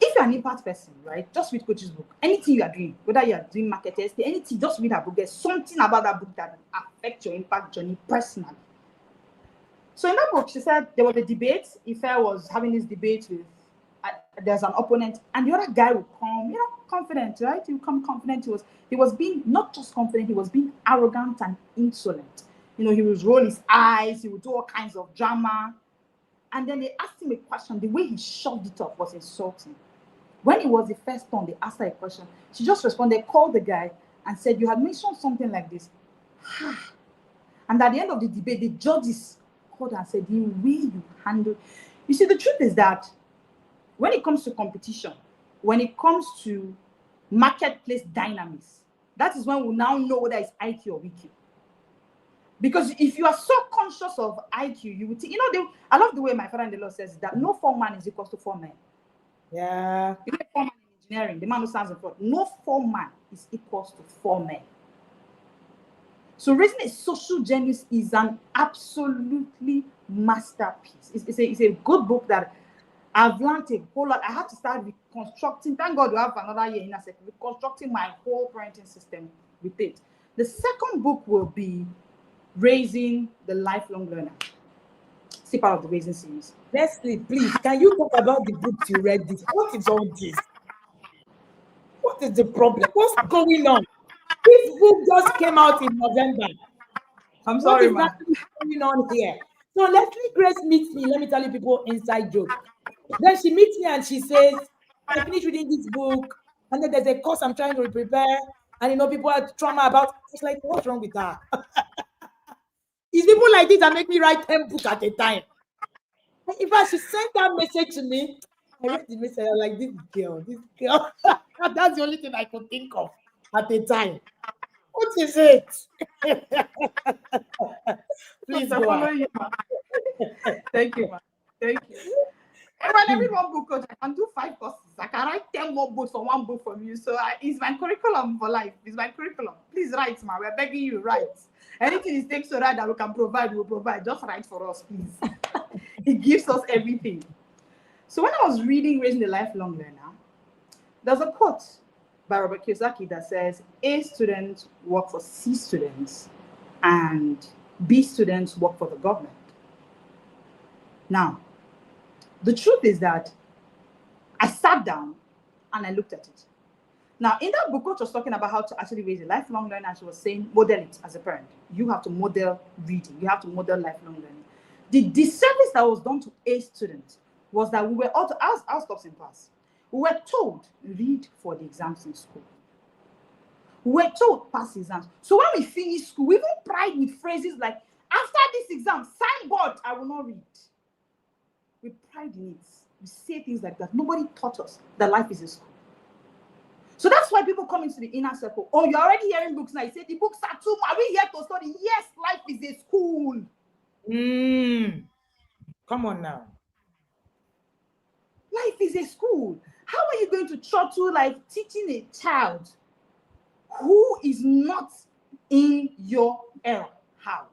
If you're an impact person, right, just read coach's book. Anything you are doing, whether you are doing market testing, anything, just read her book. There's something about that book that affects your impact journey personally. So in that book, she said there was a debate. Ife was having this debate with, there's an opponent, and the other guy would come, confident, right? He would come confident. He was being not just confident, he was being arrogant and insolent. He would roll his eyes, he would do all kinds of drama. And then they asked him a question. The way he shoved it up was insulting. When it was the first time they asked her a question, she just responded, called the guy, and said, "You had mentioned something like this." And at the end of the debate, the judges called and said, "The way you handle." You see, the truth is that when it comes to competition, when it comes to marketplace dynamics, that is when we now know whether it's IQ or WIQ. Because if you are so conscious of IQ, you would think, I love the way my father-in-law says that no 4 man is equal to 4 men. Yeah. 4 man in engineering, the man who stands in front, no 4 man is equal to 4 men. So raising a social genius is an absolutely masterpiece. It's a good book that I've learned a whole lot. I have to start reconstructing. Thank God we have another year in a second, reconstructing my whole parenting system with it. The second book will be Raising the Lifelong Learner. Still part of the Raising series. Leslie, please, can you talk about the books you read? What is all this? What is the problem? What's going on? This book just came out in November. I'm sorry, what is going on here? So Leslie Grace meets me. Let me tell you people inside joke. Then she meets me and she says, "I finished reading this book, and then there's a course I'm trying to prepare, and people are trauma about." It's like, what's wrong with her? It's people like this that make me write 10 books at a time. In fact, she sent that message to me. I read the message. I'm like, this girl. That's the only thing I could think of at the time. What is it? Please go on. Thank you, man. Thank you. And when I read one book, coach, I can do 5 courses. I can write 10 more books for one book from you. So it's my curriculum for life. It's my curriculum. Please write, man. We're begging you, write. Anything it takes so that we can provide, we'll provide. Just write for us, please. It gives us everything. So when I was reading Raising the Lifelong Learner, there's a quote by Robert Kiyosaki that says, A students work for C students and B students work for the government. Now, the truth is that I sat down and I looked at it. Now, in that book, coach was talking about how to actually raise a lifelong learner, and she was saying, model it as a parent. You have to model reading. You have to model lifelong learning. The disservice that was done to A students was that we were all, I'll stop in class. We were told, read for the exams in school. We were told, pass exams. So when we finish school, we even pride with phrases like, after this exam, thank God I will not read. We pride in it. We say things like that. Nobody taught us that life is a school. So that's why people come into the inner circle. Oh, you're already hearing books now. You say the books are too much. Are we here to study? Yes, life is a school. Come on now. Life is a school. How are you going to throttle like teaching a child who is not in your era. How?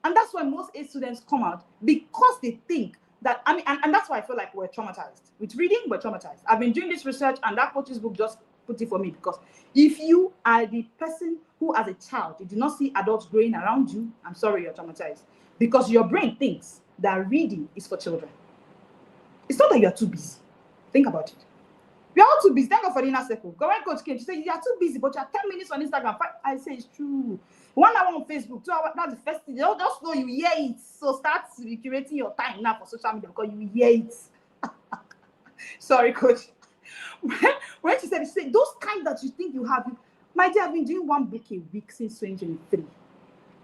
And that's why most A students come out, because they think that, I mean, and that's why I feel like we're traumatized. With reading, we're traumatized. I've been doing this research, and that coach's book just put it for me, because if you are the person who, as a child, you do not see adults growing around you, I'm sorry, you're traumatized. Because your brain thinks that reading is for children. It's not that you're too busy. Think about it. We are all too busy. Thank God for the inner circle. Go and coach came. She said, you are too busy, but you are 10 minutes on Instagram. I say it's true. 1 hour on Facebook, 2 hours. That's the first thing. They don't just know you hear it. So start recreating your time now for social media, because you hear it. Sorry, coach. When she said, those kind that you think you have, my dear, I've been doing 1 book a week since 2023.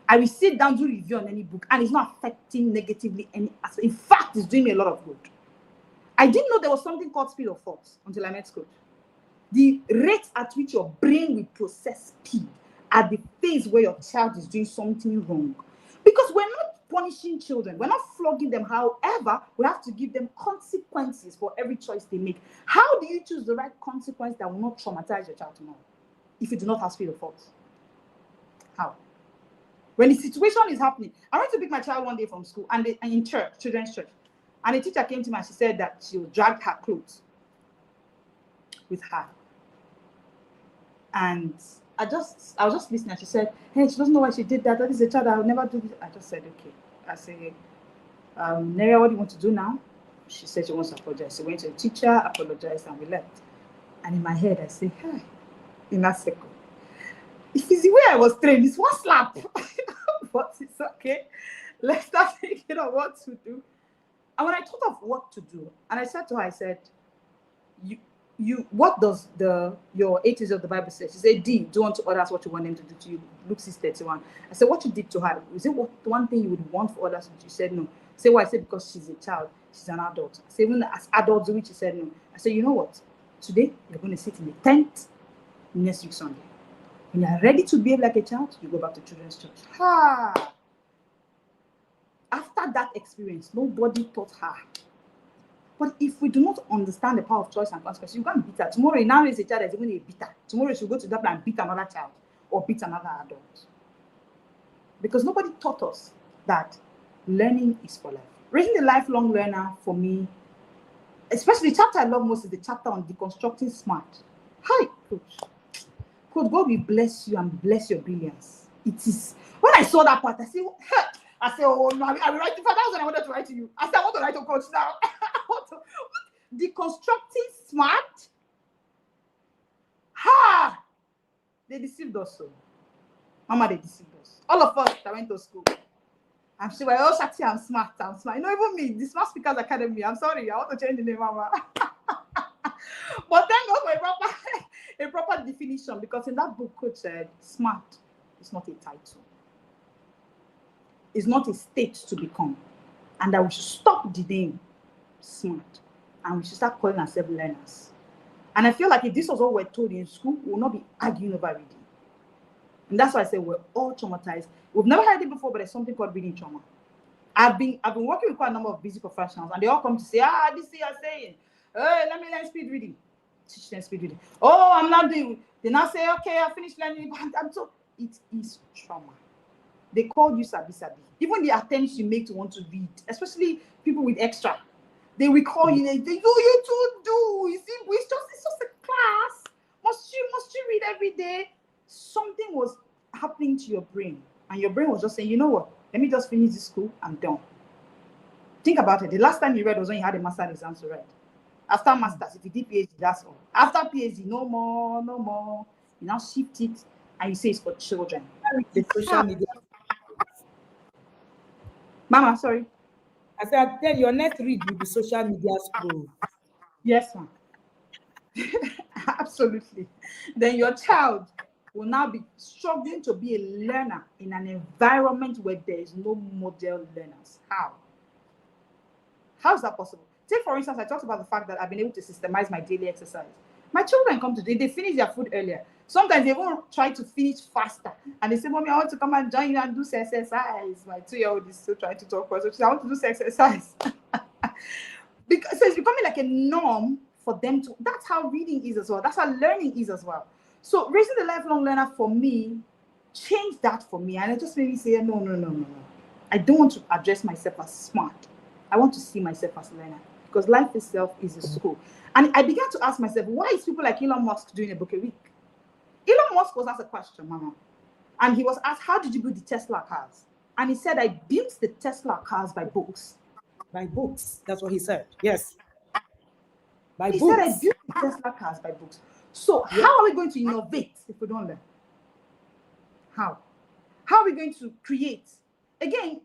I will sit down, do review on any book, and it's not affecting negatively any aspect. In fact, it's doing me a lot of good. I didn't know there was something called speed of thought until I met Coach. The rate at which your brain will process speed at the phase where your child is doing something wrong. Because we're not punishing children, we're not flogging them. However, we have to give them consequences for every choice they make. How do you choose the right consequence that will not traumatize your child tomorrow if you do not have speed of thought? How? When the situation is happening, I went to pick my child one day from school, and in church, children's church. And the teacher came to me and she said that she dragged her clothes with her. And I was just listening. She said, hey, she doesn't know why she did that. That is a child that will never do this. I just said, okay. I said, Neria, what do you want to do now? She said she wants to apologize. She went to the teacher, apologized, and we left. And in my head, I said, hey, in that second, if it's the way I was trained, it's 1 slap. But it's okay. Let's start thinking of what to do. And when I thought of what to do, and I said to her, I said, what does your 8 years of the Bible say? She said, D, do unto others what you want them to do to you. Luke 6:31. I said, what you did to her, is it one thing you would want for others? She said, no. I said, why? I said, because she's a child, she's an adult. I said, even as adults do it, she said, no. I said, you know what? Today, you're going to sit in the tent next week Sunday. When you're ready to behave like a child, you go back to children's church. After that experience, nobody taught her. But if we do not understand the power of choice and consequences, you can't beat her. Tomorrow, you now raise a child that's even a beater. Tomorrow, she'll go to that place and beat another child or beat another adult. Because nobody taught us that learning is for life. Raising the lifelong learner, for me, especially the chapter I love most is the chapter on deconstructing smart. Hi, Coach. Coach, God will bless you and bless your brilliance. It is. When I saw that part, I said, hey. I said, oh no, I will write to 5,000. I wanted to write to you. I said, I want to write to Coach now. Deconstructing smart. They deceived us so. Mama, they deceived us. All of us that went to school. I'm sure we're all shakti, I'm smart. You know, even me, the Smart Speakers Academy. I'm sorry, I want to change the name, Mama. But thank God for a proper definition, because in that book, Coach said, smart is not a title. Is not a state to become, and that we should stop the name smart and we should start calling ourselves learners. And I feel like if this was all we're told in school, we will not be arguing over reading. And that's why I say we're all traumatized. We've never heard it before, but there's something called reading trauma. I've been working with quite a number of busy professionals, and they all come to say, this thing you're saying, hey, let me learn speed reading. Teach them speed reading. Oh, I'm not doing. They now say, okay, I finished learning. It is trauma. They call you sabi. Even the attempts you make to want to read, especially people with extra, they will call you. They do you to do. You see, it's just a class. Must you read every day? Something was happening to your brain, and your brain was just saying, you know what? Let me just finish this school. I'm done. Think about it. The last time you read was when you had a master's exam to write. After masters, if you did PhD, that's all. After PhD, no more. You now shift it, and you say it's for children. The social media. Mama, sorry. I said, I tell your next read will be social media scroll. Yes, ma'am. Absolutely. Then your child will now be struggling to be a learner in an environment where there is no model learners. How is that possible? Take, for instance, I talked about the fact that I've been able to systemize my daily exercise. My children come today, they finish their food earlier. Sometimes they won't try to finish faster. And they say, Mommy, I want to come and join you and do exercise. My 2-year-old is still trying to talk for us. So she says, I want to do exercise. Because so it's becoming like a norm for them to. That's how reading is as well. That's how learning is as well. So raising the lifelong learner for me changed that for me, and it just made me say, no. I don't want to address myself as smart. I want to see myself as a learner, because life itself is a school. And I began to ask myself, why is people like Elon Musk doing a book a week? Elon Musk was asked a question, Mama, and he was asked, how did you build the Tesla cars? And he said, I built the Tesla cars by books. By books. That's what he said. Yes. By He books. said, I built the Tesla cars by books. So how are we going to innovate if we don't learn? How? How are we going to create? Again,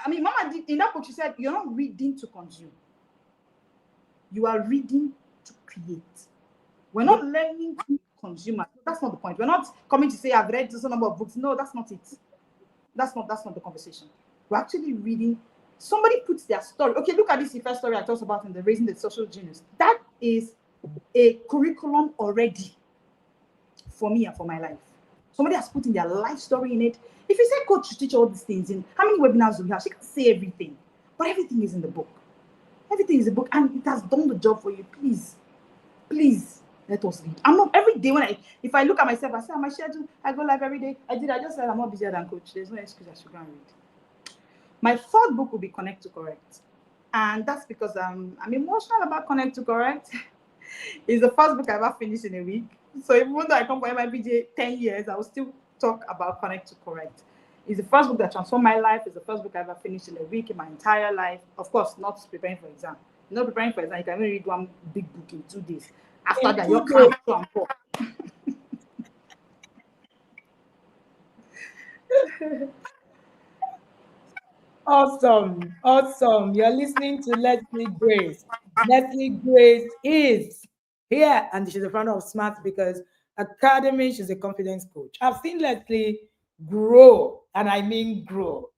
I mean, Mama, in that book, she said, you're not reading to consume. You are reading to create. We're not learning to consume. That's not the point. We're not coming to say, I've read this number of books. No, that's not it. That's not the conversation. We're actually reading. Somebody puts their story. Okay, look at this first story I talked about in the Raising the Social Genius. That is a curriculum already for me and for my life. Somebody has put in their life story in it. If you say coach should teach all these things, in how many webinars do we have? She can say everything, but everything is in the book. Everything is a book, and it has done the job for you. Please let us read. I'm not every day if I look at myself, I say on my schedule, I go live every day. I just said I'm more busier than coach. There's no excuse I should go and read. My third book will be Connect to Correct, and that's because I'm emotional about Connect to Correct. It's the first book I ever finished in a week. So even though I come for MIBJ 10 years, I will still talk about Connect to Correct. It's the first book that transformed my life. It's the first book I ever finished in a week in my entire life. Of course, not preparing for exam. Not preparing for exam, you can only read one big book in 2 days. After that, you're cramped and poor. Awesome. You're listening to Leslie Grace. Leslie Grace is here, and she's the founder of Smart Speakers Academy. She's a confidence coach. I've seen Leslie grow, and I mean grow.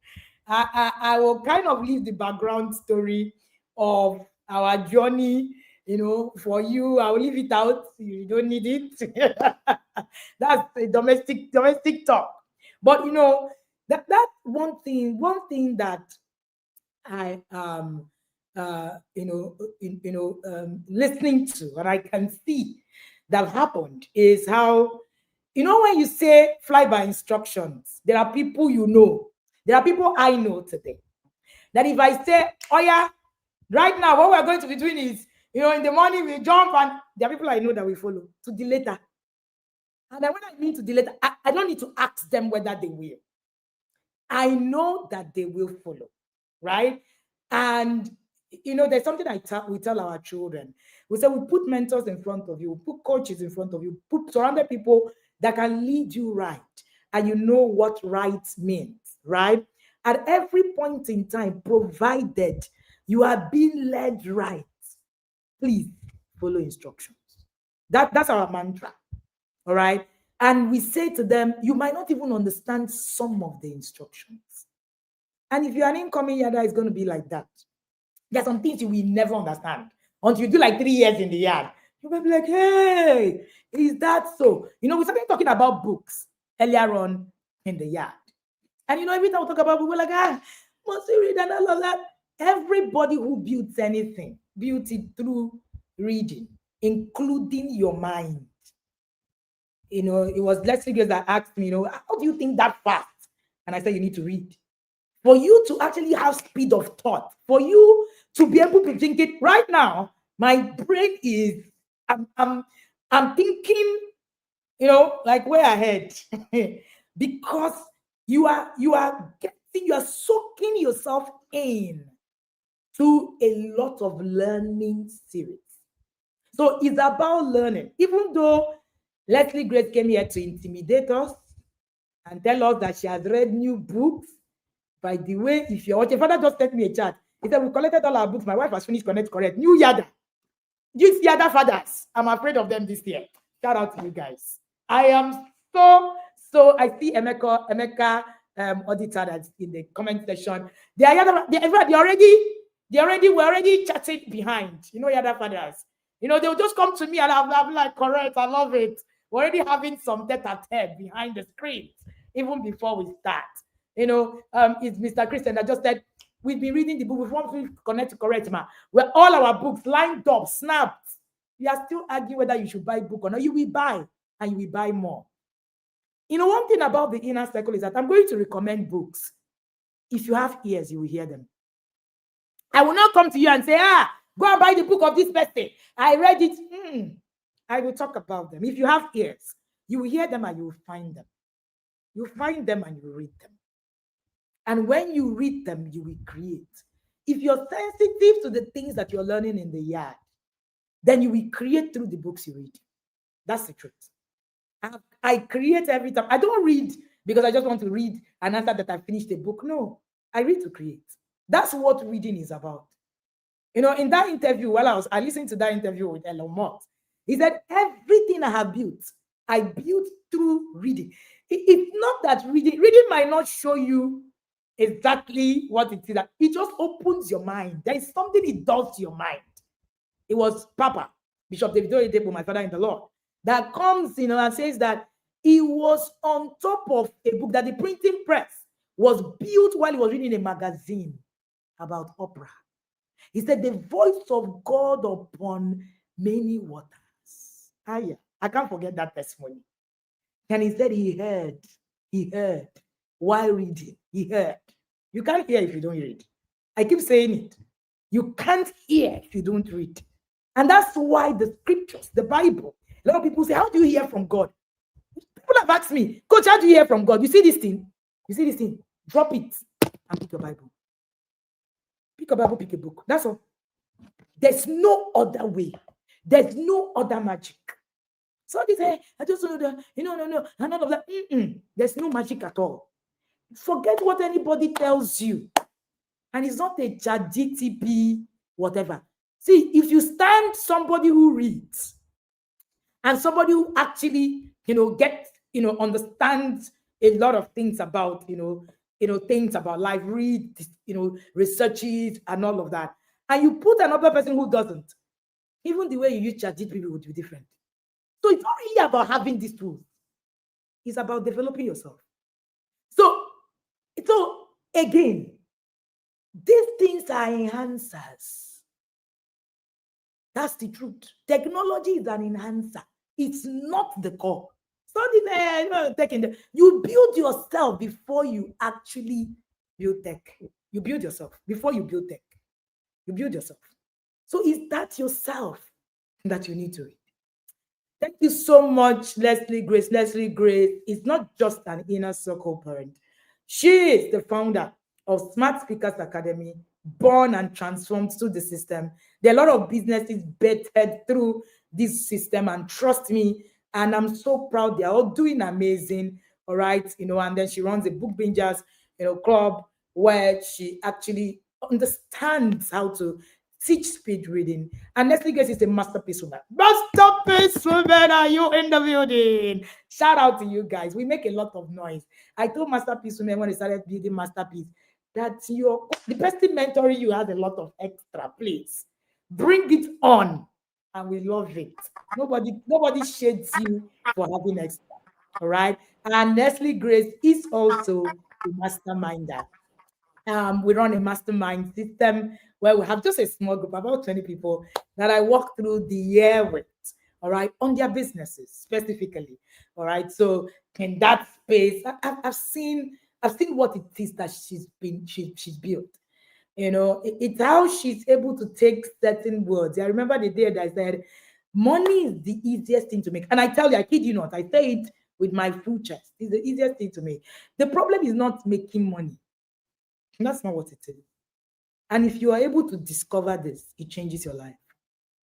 I will kind of leave the background story of our journey, for you. I will leave it out. You don't need it. That's a domestic talk. But that one thing that I listening to, and I can see that happened, is how when you say fly by instructions, there are people there are people I know today that if I say, oh yeah, right now what we're going to be doing is, in the morning we jump, and there are people I know that we follow to the later. And then when I mean to the later, I don't need to ask them whether they will. I know that they will follow, right? And there's something we tell our children. We say we put mentors in front of you, we put coaches in front of you, put surrounded people that can lead you right, and you know what right means, right? At every point in time, provided you are being led right, please follow instructions. That's our mantra, all right? And we say to them, you might not even understand some of the instructions. And if you're an incoming yada, it's going to be like that. There are some things you will never understand until you do like 3 years in the yard. You will be like, hey, is that so? We started talking about books earlier on in the yard. And every time we talk about books, we're like, must you read and all of that? Everybody who builds anything, built it through reading, including your mind. It was Leslie Grace that asked me, how do you think that fast? And I said, you need to read. For you to actually have speed of thought, for you to be able to think it right now, my brain is, I'm thinking, like way ahead. Because you are soaking yourself in to a lot of learning series. So it's about learning. Even though Leslie Grace came here to intimidate us and tell us that she has read new books. By the way, if you're watching, Father just sent me a chat. He said, we collected all our books. My wife has finished Connect Correct. New Yada. These Yada fathers, I'm afraid of them this year. Shout out to you guys. I am so I see Emeka auditor that's in the comment section. They were already chatting behind. Yada fathers. They'll just come to me and I'll be like, correct, I love it. We're already having some tete-a-tete behind the screen, even before we start. It's Mr. Christian that just said, we've been reading the book. We want to Connect to Correct, ma. Where all our books lined up, snapped. We are still arguing whether you should buy a book or not. You will buy. and you will buy more. You know, one thing about the inner circle is that I'm going to recommend books. If you have ears, you will hear them. I will not come to you and say, go and buy the book of this person. I read it. I will talk about them. If you have ears, you will hear them and you will find them. You find them and you read them. And when you read them, you will create. If you're sensitive to the things that you're learning in the yard, then you will create through the books you read. That's the truth. I create every time. I don't read because I just want to read and after that I finished the book. No, I read to create. That's what reading is about. You know, in that interview, while I listened to that interview with Elon Musk, he said, everything I have built, I built through reading. It's not that reading might not show you exactly what it is. It just opens your mind. There is something it does to your mind. It was Papa, Bishop Davido Oyedepo, my father in the Lord, that comes, you know, and says that he was on top of a book that the printing press was built while he was reading a magazine about opera. He said, the voice of God upon many waters. I can't forget that testimony. And he said he heard while reading. He heard. You can't hear if you don't read. I keep saying it. You can't hear if you don't read. And that's why the scriptures, the Bible, a lot of people say, how do you hear from God? People have asked me, Coach, how do you hear from God? You see this thing? You see this thing? Drop it and pick your Bible. Pick a Bible, pick a book. That's all. There's no other way. There's no other magic. So they say, I just know that, no, and all of that. There's no magic at all. Forget what anybody tells you. And it's not a ChatGPT, whatever. See, if you stand somebody who reads and somebody who actually, gets, understands a lot of things about, things about life, read, researches and all of that. And you put another person who doesn't, even the way you use ChatGPT would be different. So it's not really about having these tools. It's about developing yourself. So again, these things are enhancers. That's the truth. Technology is an enhancer. It's not the core. You build yourself before you actually build tech. You build yourself before you build tech. You build yourself. So it's that yourself that you need to read. Thank you so much, Leslie Grace. Leslie Grace is not just an inner circle parent. She is the founder of Smart Speakers Academy, born and transformed through the system. There are a lot of businesses bettered through this system, and trust me, and I'm so proud. They're all doing amazing, all right, and then she runs a book bingers, club where she actually understands how to teach speed reading. And Leslie Grace is a masterpiece woman. Masterpiece woman, are you in the building? Shout out to you guys. We make a lot of noise. I told masterpiece women when they started building masterpiece that the person mentoring you has a lot of extra. Please bring it on, and we love it. Nobody shades you for having extra. All right. And Leslie Grace is also a masterminder. We run a mastermind system where we have just a small group, about 20 people that I walk through the year with, all right, on their businesses specifically, all right. So in that space, I've seen what it is that she's built. It's how she's able to take certain words. I remember the day that I said, money is the easiest thing to make. And I tell you, I kid you not, I say it with my full chest. It's the easiest thing to make. The problem is not making money. That's not what it is. And if you are able to discover this, it changes your life.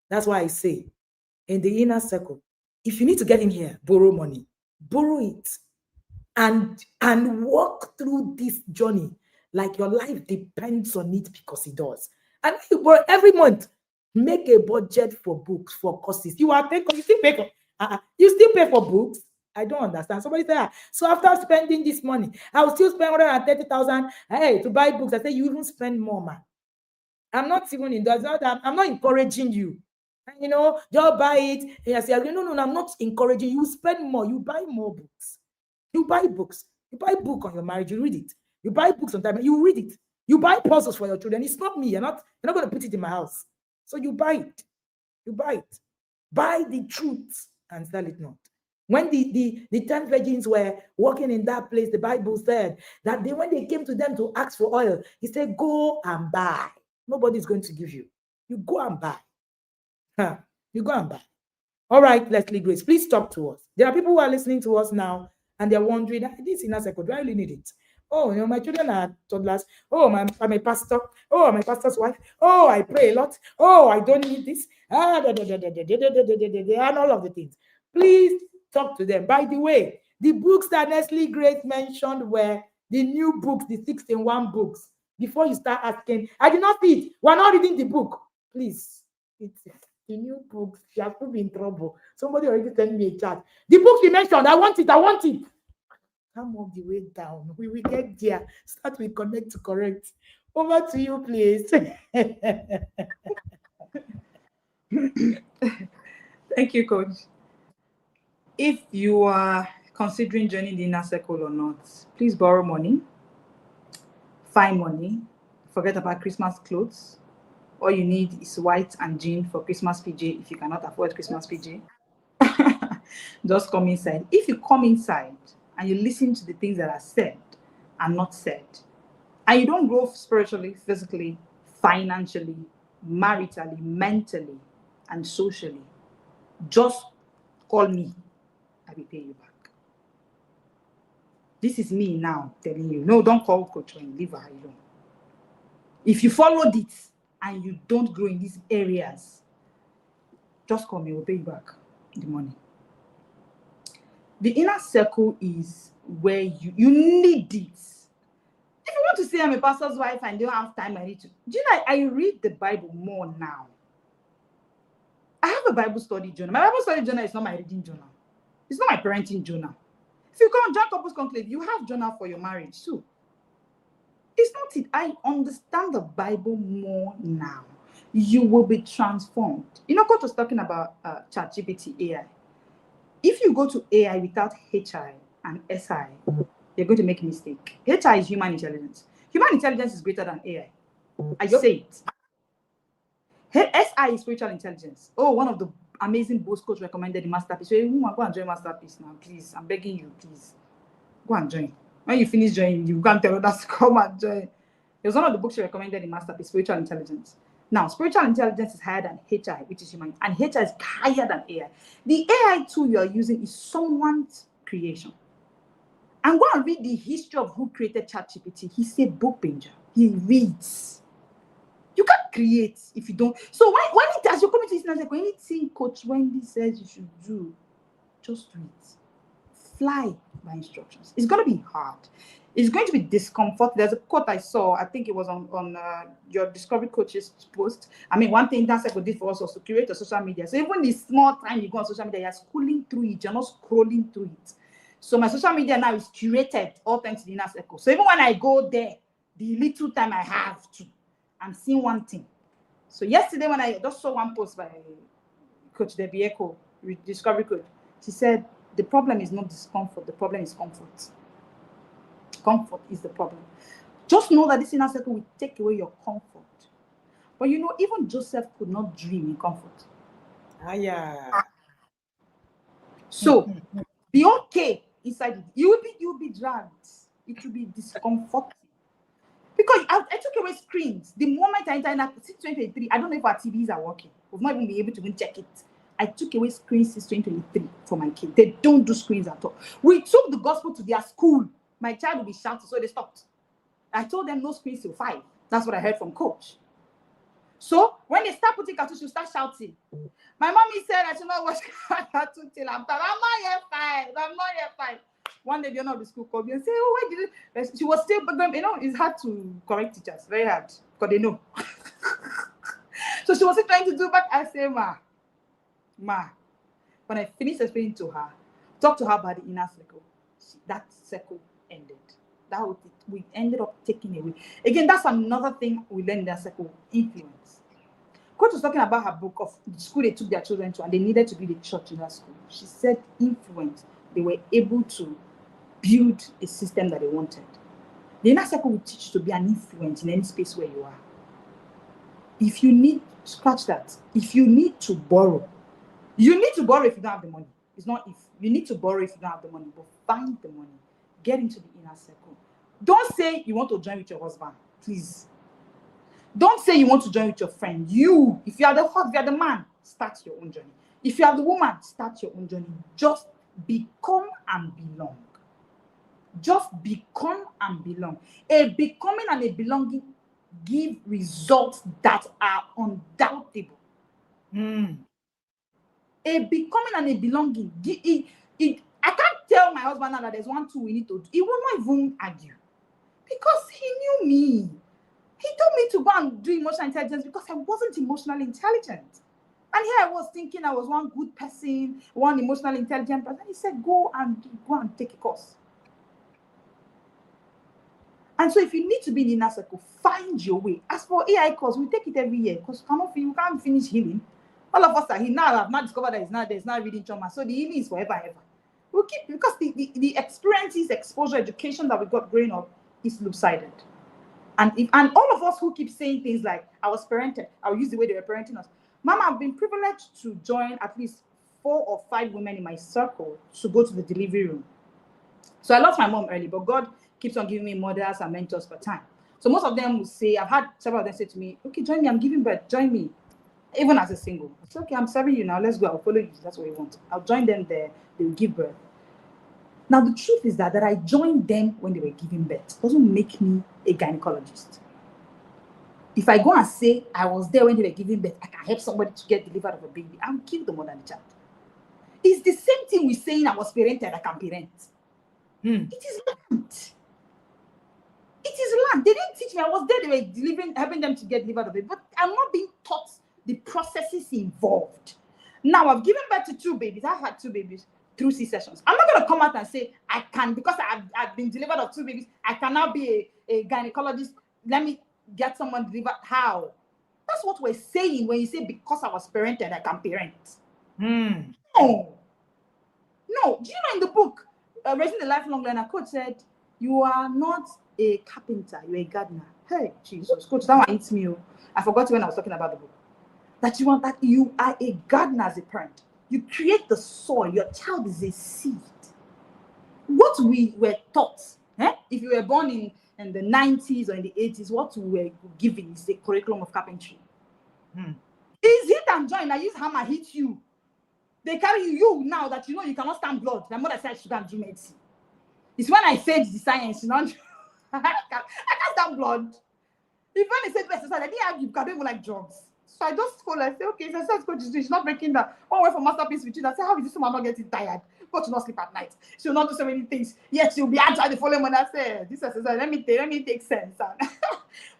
That's why I say, in the inner circle, if you need to get in here, borrow money, borrow it, and walk through this journey like your life depends on it, because it does. And every month, make a budget for books, for courses. You still pay for books. I don't understand. Somebody said, so after spending this money, I will still spend 130,000 to buy books. I say, you even spend more, man. I'm not even in that. I'm not encouraging you. Just buy it. And I say, no, I'm not encouraging you. You spend more. You buy more books. You buy books. You buy a book on your marriage. You read it. You buy books on time. You read it. You buy puzzles for your children. It's not me. You're not going to put it in my house. So you buy it. You buy it. Buy the truth and sell it not. When the 10 virgins were walking in that place, the Bible said that when they came to them to ask for oil, he said, go and buy. Nobody's going to give you. You go and buy. You go and buy. All right, Leslie Grace, please talk to us. There are people who are listening to us now and they're wondering, this inner circle, do I really need it? Oh, my children are toddlers. Oh, I'm a pastor. Oh, I'm a pastor's wife. Oh, I pray a lot. Oh, I don't need this. And all of the things. Please talk to them. By the way, the books that Leslie Grace mentioned were the new books, the 6-in-1 books. Before you start asking, I did not see it. We're not reading the book. Please, it's the new books. You have to be in trouble. Somebody already sent me a chat. The books you mentioned, I want it. Come all the way down. We will get there. Start with connect to correct. Over to you, please. Thank you, Coach. If you are considering joining the inner circle or not, please borrow money, find money, forget about Christmas clothes. All you need is white and jean for Christmas PJ if you cannot afford Christmas PJ. Just come inside. If you come inside and you listen to the things that are said and not said, and you don't grow spiritually, physically, financially, maritally, mentally, and socially, just call me. I will pay you back. This is me now telling you. No, don't call Coach Wayne. Leave her alone. If you followed it and you don't grow in these areas, just call me. We'll pay you back the money. The inner circle is where you need it. If you want to say I'm a pastor's wife and don't have time, I need to. Do you know, I read the Bible more now. I have a Bible study journal. My Bible study journal is not my reading journal. It's not my parenting journal. If you come join Couples Conclave, you have journal for your marriage too. It's not it. I understand the Bible more now. You will be transformed. You know, Coach was talking about ChatGPT AI. If you go to AI without HI and SI, you're going to make a mistake. HI is human intelligence. Human intelligence is greater than AI. I say it. SI is spiritual intelligence. Oh, one of the amazing books Coach recommended, the Masterpiece. So, go and join Masterpiece now, please. I'm begging you, please. Go and join. When you finish joining, you can't tell others to come and join. It was one of the books she recommended in Masterpiece, Spiritual Intelligence. Now, spiritual intelligence is higher than HI, which is human, and HI is higher than AI. The AI tool you are using is someone's creation. And go and read the history of who created ChatGPT. He's a book binger. He reads. You can't create if you don't. So when it as your community is like anything Coach Wendy says you should do, just do it. Fly by instructions. It's going to be hard. It's going to be discomfort. There's a quote I saw. I think it was on your Discovery Coach's post. I mean, one thing that Circle did for us was to curate a social media. So even the small time you go on social media, you're schooling through it. You're not scrolling through it. So my social media now is curated all thanks to the Inner Circle. So even when I go there, the little time I have to, I'm seeing one thing. So yesterday when I just saw one post by Coach Debbie Echo, Discovery Coach, she said, the problem is not discomfort, the problem is comfort. Comfort is the problem. Just know that this inner circle will take away your comfort. But you know, even Joseph could not dream in comfort. So be okay inside it. You'll be dragged. It will be discomforting. Because I took away screens. The moment I entered since 2023, I don't know if our TVs are working. We've not even been able to even check it. I took away screens since 2023 for my kids. They don't do screens at all. We took the gospel to their school. My child will be shouting, so they stopped. I told them no screens till 5. That's what I heard from Coach. So when they start putting cartoons, you start shouting. My mommy said I should not watch cartoon till I'm not here 5. I'm not here 5. One day the owner of the school called me and said, "Oh, why did it?" She was still, but you know, it's hard to correct teachers, very hard, because they know. So she was still trying to do, but I say, Ma. When I finished explaining to her, talk to her about the inner circle, that circle ended. We ended up taking away. Again, that's another thing we learned in that circle, influence. Coach was talking about her book of the school they took their children to, and they needed to be the church in that school. She said influence. They were able to build a system that they wanted. The inner circle will teach you to be an influence in any space where you are. If you need, scratch that. If you need to borrow, you need to borrow if you don't have the money. It's not if. You need to borrow if you don't have the money, but find the money. Get into the inner circle. Don't say you want to join with your husband, please. Don't say you want to join with your friend. You, if you are the man, start your own journey. If you are the woman, start your own journey. Just become and belong. Just become and belong. A becoming and a belonging give results that are undoubtable. A becoming and a belonging. I can't tell my husband now that there's 1, 2 we need to do. He will not even argue. Because he knew me. He told me to go and do emotional intelligence because I wasn't emotionally intelligent. And here I was thinking I was one good person, one emotionally intelligent person. He said, go and take a course. And so if you need to be in the inner circle, find your way. As for AI course, we take it every year because you can't finish healing. All of us are healed. Now I've not discovered that there's not reading trauma. So the healing is forever, ever. We'll keep, because the experiences, exposure, education that we got growing up is lopsided. And all of us who keep saying things like, I was parented, I'll use the way they were parenting us. Mama, I've been privileged to join at least 4 or 5 women in my circle to go to the delivery room. So I lost my mom early, but God keeps on giving me mothers and mentors for time. So most of them will say, I've had several of them say to me, okay, join me, I'm giving birth, join me. Even as a single. It's okay, I'm serving you now, let's go, I'll follow you, that's what you want. I'll join them there, they will give birth. Now, the truth is that I joined them when they were giving birth doesn't make me a gynecologist. If I go and say I was there when they were giving birth, I can help somebody to get delivered of a baby, I'll kill the mother and the child. It's the same thing with saying I was parented, I can parent. It is learned. It is learned. They didn't teach me. I was there, they were helping them to get delivered of a baby, but I'm not being taught the processes involved. Now, I've given birth to 2 babies. I've had 2 babies through C-sections. I'm not going to come out and say I can, because I've been delivered of 2 babies, I can now be a gynecologist. Let me get someone delivered. How? That's what we're saying when you say because I was parented, I can parent. No. Do you know in the book, Raising the Lifelong Learner, Coach said, you are not a carpenter, you're a gardener. Hey, Jesus, Coach, that one eats me. I forgot when I was talking about the book. That you are a gardener as a parent. You create the soil. Your child is a seed. What we were taught, if you were born in the 90s or in the 80s, what we were given is the curriculum of carpentry. Is hit and join. I use hammer, hit you. They carry you now that you know you cannot stand blood. My mother said she can't do medicine. It's when I said the science, I can't stand blood. If when they said exercise, I didn't argue because I don't even like drugs. So I just told her, I say, okay, if exercise coach is doing, she's not breaking that. One way for masterpiece with you. I say, how is this woman not getting tired? But she'll not sleep at night. She'll not do so many things. Yet she'll be agile the following morning. I say, this exercise, let me take sense.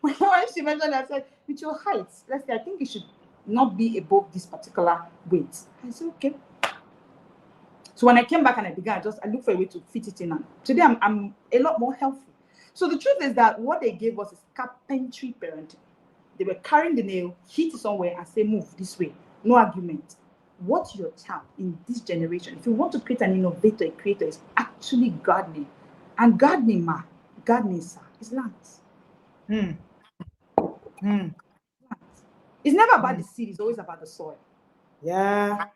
When she mentioned it, I said, with your height, let's say, I think you should not be above this particular weight. I said, okay. So when I came back and I began, I looked for a way to fit it in. And today I'm a lot more healthy. So the truth is that what they gave us is carpentry parenting. They were carrying the nail, hit it somewhere, and say, move this way. No argument. What your child in this generation, if you want to create an innovator, a creator, is actually gardening. And gardening, sir, is lands. It's never about the seed, it's always about the soil. Yeah.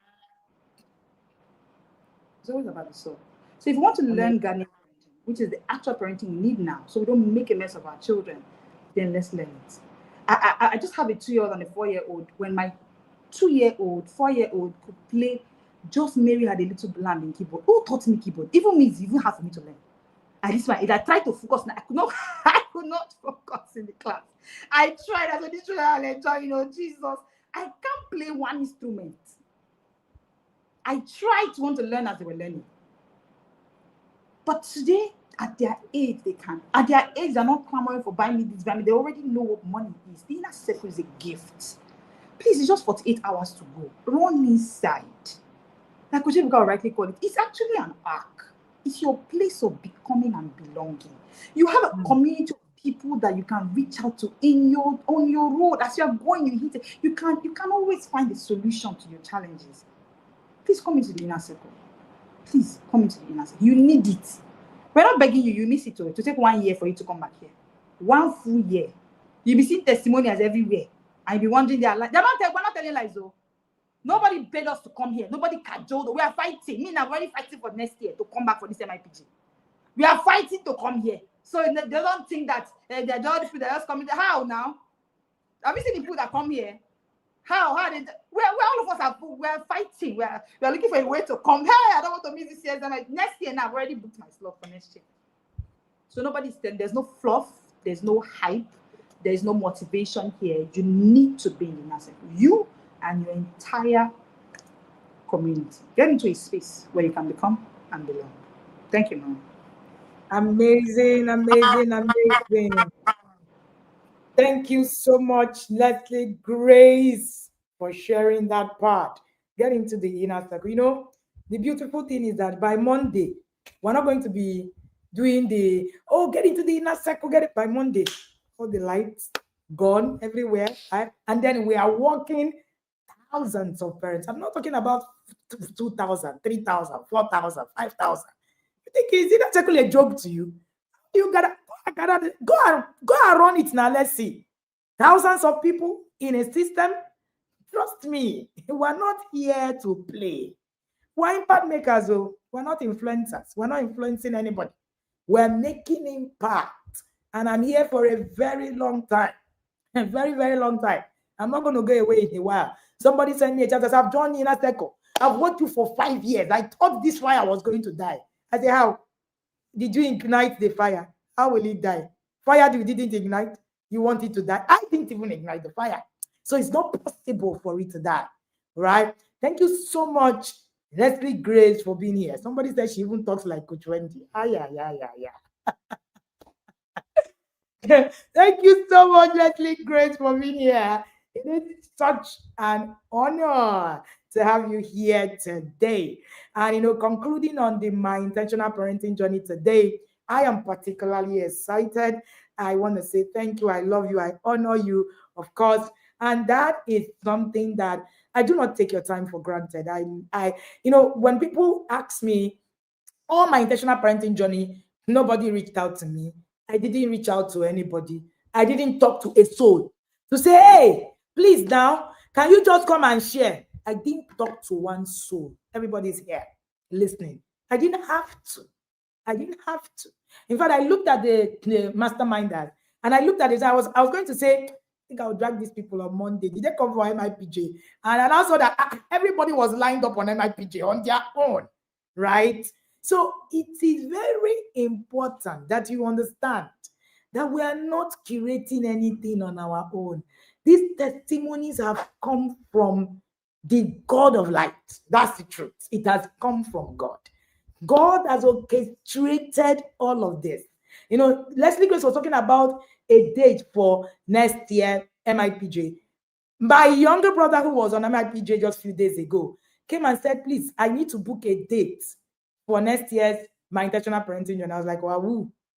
It's always about the soil. So if you want to learn gardening, which is the actual parenting we need now, so we don't make a mess of our children, then let's learn it. I just have a 2-year-old and a 4-year-old. When my 2-year-old, 4-year-old could play Just Mary Had a Little Lamb in keyboard. Who taught me keyboard? Even me, it's even hard for me to learn. And this one, if I tried to focus, I could not focus in the class. I tried as a teacher, I'll enjoy, Jesus. I can't play one instrument. I tried to want to learn as they were learning. But today, at their age, they can. At their age, they're not clamoring for buying me this, buying me. They already know what money is. The inner circle is a gift. Please, it's just 48 hours to go. Run inside. Like Coach Ebuka rightly called it, it's actually an arc. It's your place of becoming and belonging. You have a community of people that you can reach out to on your road. As you are going, you hit it. You can always find a solution to your challenges. Please come into the inner circle. Please come into the inner circle. You need it. We're not begging you. You miss it to take 1 year for you to come back here. 1 full year. You'll be seeing testimonials everywhere. And you'll be wondering, we're not telling lies though. Nobody paid us to come here. Nobody cajoled. We are fighting. Me, I'm already fighting for next year to come back for this MIPG. We are fighting to come here. So they don't think that they're just coming. How now? Have you seen the people that come here? How did where all of us are? We're fighting. We're looking for a way to come. Hey, I don't want to miss this year. Like next year now. I've already booked my slot for next year. So there's no fluff. There's no hype. There's no motivation here. You need to be in the inner circle. You and your entire community. Get into a space where you can become and belong. Thank you, Mom. Amazing. Thank you so much, Leslie Grace, for sharing that part. Get into the inner circle. You know, the beautiful thing is that by Monday, we're not going to be doing get into the inner circle, get it by Monday. All the lights gone everywhere. Right? And then we are walking thousands of parents. I'm not talking about 2,000, 3,000, 4,000, 5,000. You think is it actually a joke to you? You gotta go and run it now. Let's see. Thousands of people in a system. Trust me, we're not here to play. We're impact makers, though. We're not influencers. We're not influencing anybody. We're making impact. And I'm here for a very long time. A very, very long time. I'm not going to go away in a while. Somebody sent me a chat and said, I've joined Inner Circle. I've worked you for 5 years. I thought this fire was going to die. I said, how? Did you ignite the fire? How will it die? Fire you didn't ignite. You want it to die. I didn't even ignite the fire. So it's not possible for it to die. Right? Thank you so much, Leslie Grace, for being here. Somebody said she even talks like Coach Wendy. Yeah. Thank you so much, Leslie Grace, for being here. It is such an honor to have you here today. And, concluding on my intentional parenting journey today, I am particularly excited. I want to say thank you. I love you. I honor you, of course. And that is something that I do not take your time for granted. When people ask me, all my intentional parenting journey, nobody reached out to me. I didn't reach out to anybody. I didn't talk to a soul to say, hey, please now, can you just come and share? I didn't talk to one soul. Everybody's here listening. I didn't have to. In fact, I looked at the masterminders and I looked at it. I was going to say, I think I'll drag these people on Monday. Did they come for MIPJ? And I saw that everybody was lined up on MIPJ on their own, right? So it is very important that you understand that we are not curating anything on our own. These testimonies have come from the God of light. That's the truth. It has come from God. God has orchestrated all of this. Leslie Grace was talking about a date for next year, MIPJ. My younger brother, who was on MIPJ just a few days ago, came and said, please, I need to book a date for next year's my intentional parenting. And I was like, wow,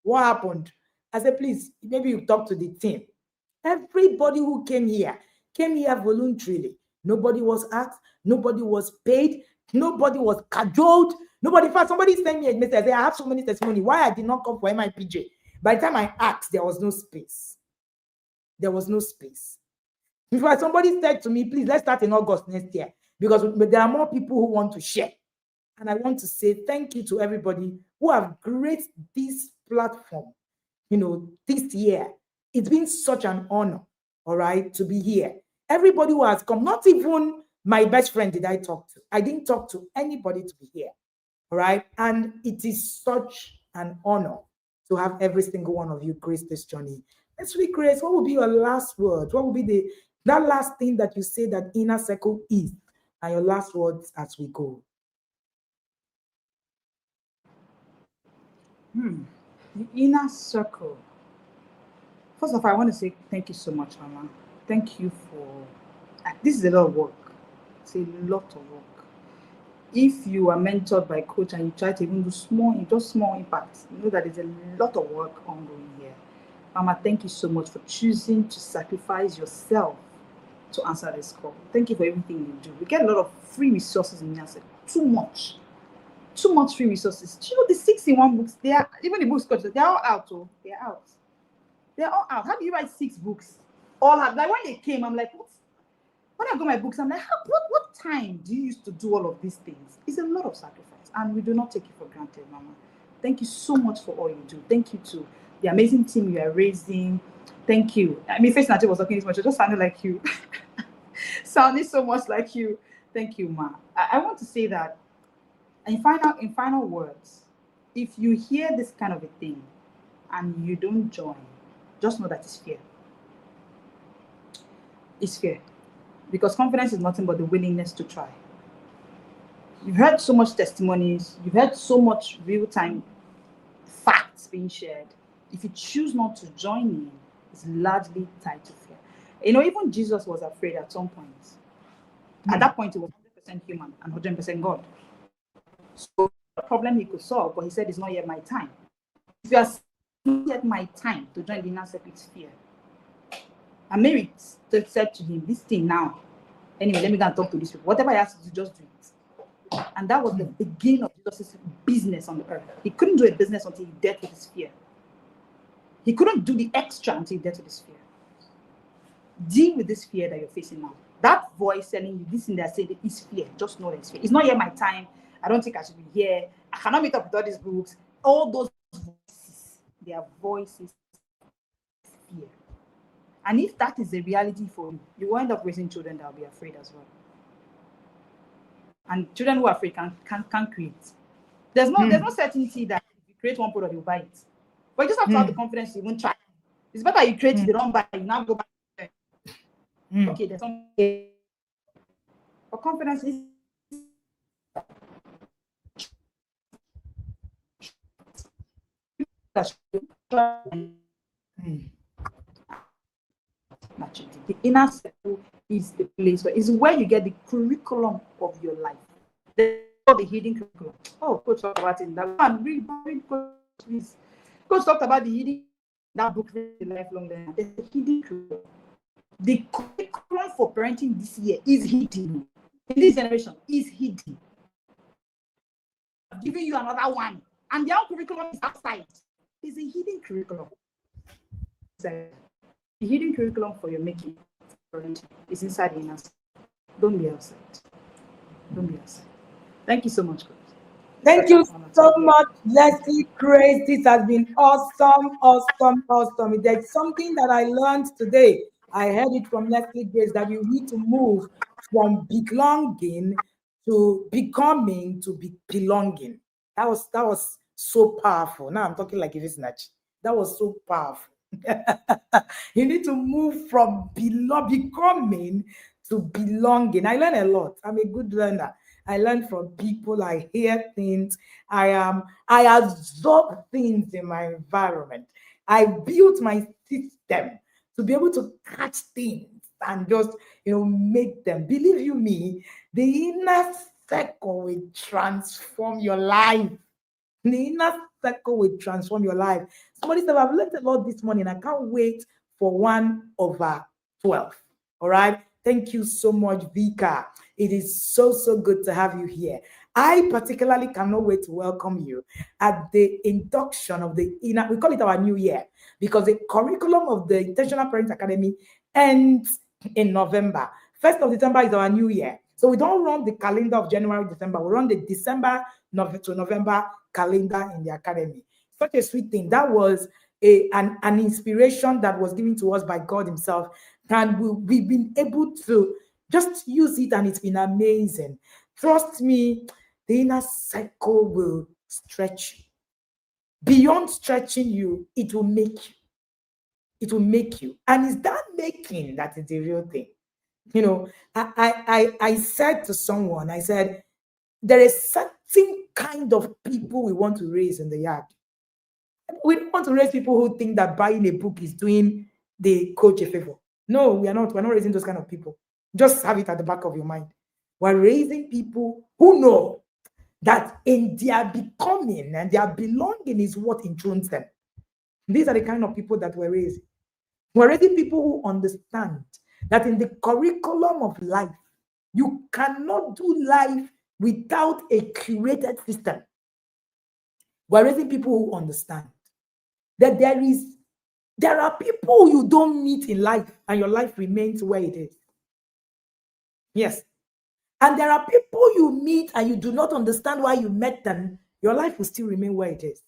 what happened? I said, please, maybe you talk to the team. Everybody who came here voluntarily. Nobody was asked. Nobody was paid. Nobody was cajoled. Nobody. In fact, somebody sent me a message. I have so many testimony why I did not come for MIPJ. By the time I asked, there was no space. In fact, somebody said to me, please, let's start in August next year because there are more people who want to share. And I want to say thank you to everybody who have graced this platform, this year. It's been such an honor, all right, to be here. Everybody who has come, not even my best friend did I talk to. I didn't talk to anybody to be here, all right? And it is such an honor to have every single one of you grace this journey. Leslie Grace, what will be your last words? What will be that last thing that you say that Inner Circle is? And your last words as we go. The Inner Circle. First of all, I want to say thank you so much, Mama. Thank you for this is a lot of work. It's a lot of work. If you are mentored by a coach and you try to even do small impacts, you know that there's a lot of work ongoing here. Mama, thank you so much for choosing to sacrifice yourself to answer this call. Thank you for everything you do. We get a lot of free resources in Inner Circle. Too much free resources. Do you know the 6-in-1 books? They are even the books, they're all out. Oh, they're out. They're all out. How do you write 6 books? All out. Like when they came, I'm like, what? When I got my books, I'm like, what what time do you use to do all of these things? It's a lot of sacrifice, and we do not take it for granted, Mama. Thank you so much for all you do. Thank you to the amazing team you are raising. Thank you. I mean, Face Nachi was talking this much. I just sounded like you. Sounded so much like you. Thank you, Ma. I want to say that in final words, if you hear this kind of a thing and you don't join, just know that it's fear. It's fear. Because confidence is nothing but the willingness to try. You've heard so much testimonies, you've heard so much real-time facts being shared. If you choose not to join in, it's largely tied to fear. You know, even Jesus was afraid at some point. At that point, he was 100% human and 100% God. So the problem he could solve, but he said, it's not yet my time. If you are not yet my time to join the inner circle, it's fear. And Mary said to him, this thing now, anyway, let me go and talk to these people. Whatever I ask you to just do it. And that was the beginning of Jesus' business on the earth. He couldn't do a business until he dealt with his fear. He couldn't do the extra until he dealt with his fear. Deal with this fear that you're facing now. That voice telling you this thing they're saying is fear. Just know that it's fear. It's not yet my time. I don't think I should be here. I cannot meet up with all these groups. All those voices, they are voices of fear. And if that is the reality for you, you will end up raising children that will be afraid as well. And children who are afraid can't create. There's no certainty that if you create one product, you'll buy it. But you just have to have the confidence to even try. It's better you create it, they don't buy it, you now go back. Okay, there's something. But confidence is the inner circle is the place where you get the curriculum of your life. The hidden curriculum. Oh, Coach talked about it. That one, read Coach, please. Coach talked about the hidden, that book, The Lifelong Learner. The hidden curriculum. The curriculum for parenting this year is hidden. In this generation, is hidden. I'm giving you another one. And the curriculum is outside. It's a hidden curriculum. The hidden curriculum for your making is inside the inner. Don't be outside. Don't be outside. Thank you so much, Coach. Thank you so much, Leslie Grace. This has been awesome, awesome, awesome. There's something that I learned today. I heard it from Leslie Grace that you need to move from belonging to becoming to belonging. That was so powerful. Now I'm talking like it is natural. That was so powerful. You need to move from becoming to belonging. I learn a lot. I'm a good learner. I learn from people. I hear things. I absorb things in my environment. I built my system to be able to catch things and just make them. Believe you me, the inner circle will transform your life. The inner circle will transform your life. Somebody said, I've learned a lot this morning. I can't wait for 1/12. All right. Thank you so much, Vika. It is so, so good to have you here. I particularly cannot wait to welcome you at the induction of the inner, we call it our new year, because the curriculum of the Intentional Parents Academy ends in November. 1st of December is our new year. So we don't run the calendar of January, December. We run the December to November calendar in the academy. Such a sweet thing. That was an inspiration that was given to us by God himself. And we've been able to just use it, and it's been amazing. Trust me, the inner circle will stretch you. Beyond stretching you, it will make you. It will make you. And it's that making that is the real thing. I said to someone, I said, there is certain kind of people we want to raise in the yard. We don't want to raise people who think that buying a book is doing the coach a favor. No, we are not. We're not raising those kind of people. Just have it at the back of your mind. We're raising people who know that in their becoming and their belonging is what enthrones them. These are the kind of people that we're raising. We're raising people who understand that in the curriculum of life, you cannot do life without a curated system. We're raising people who understand that there are people you don't meet in life and your life remains where it is. Yes. And there are people you meet and you do not understand why you met them, your life will still remain where it is.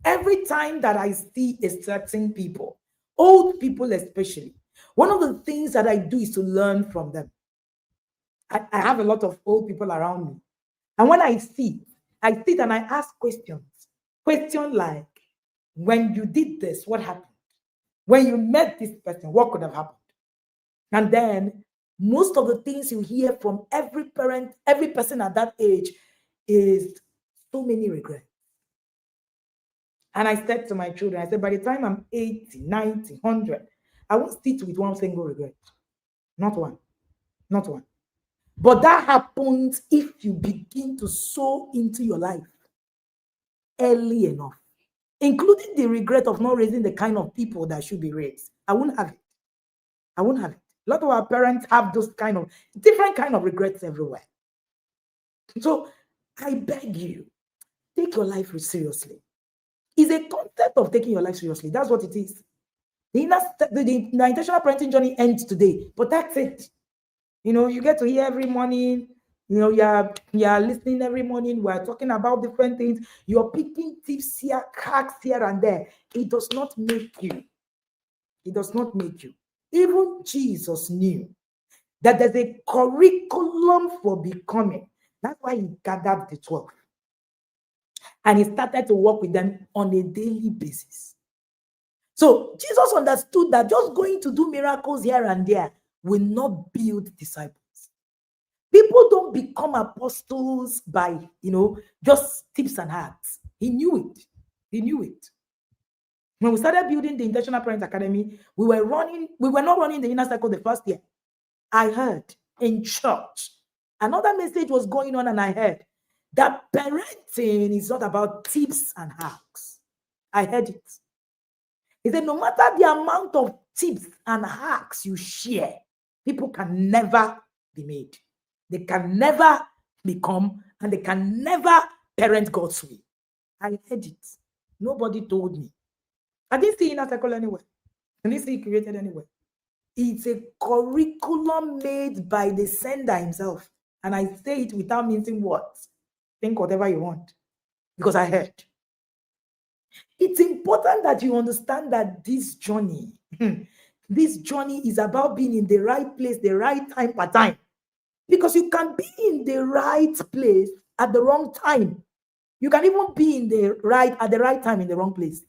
Every time that I see a certain people, old people especially, one of the things that I do is to learn from them. I have a lot of old people around me. And when I sit and I ask questions. Questions like, when you did this, what happened? When you met this person, what could have happened? And then most of the things you hear from every parent, every person at that age is so many regrets. And I said to my children, I said, by the time I'm 80, 90, 100, I won't sit with one single regret. Not one. Not one. But that happens if you begin to sow into your life early enough, including the regret of not raising the kind of people that should be raised. I won't have it. I won't have it. A lot of our parents have those kind of different kind of regrets everywhere. So I beg you, take your life seriously. It's a concept of taking your life seriously. That's what it is. The intentional parenting journey ends today, but that's it. You get to hear every morning. You're listening every morning. We're talking about different things. You're picking tips here, cracks here and there. It does not make you. It does not make you. Even Jesus knew that there's a curriculum for becoming. That's why he gathered the 12. And he started to work with them on a daily basis. So Jesus understood that just going to do miracles here and there will not build disciples. People don't become apostles by, just tips and hacks. He knew it. He knew it. When we started building the Intentional Parent Academy, we were not running the inner circle the first year. I heard in church, another message was going on, and I heard that parenting is not about tips and hacks. I heard it. He said, no matter the amount of tips and hacks you share, people can never be made. They can never become, and they can never parent God's way. I heard it. Nobody told me. I didn't see inner circle anywhere. I didn't see it created anywhere. It's a curriculum made by the sender himself. And I say it without mincing words. Think whatever you want. Because I heard. It's important that you understand that this journey is about being in the right place, the right time per time. Because you can be in the right place at the wrong time. You can even be at the right time in the wrong place.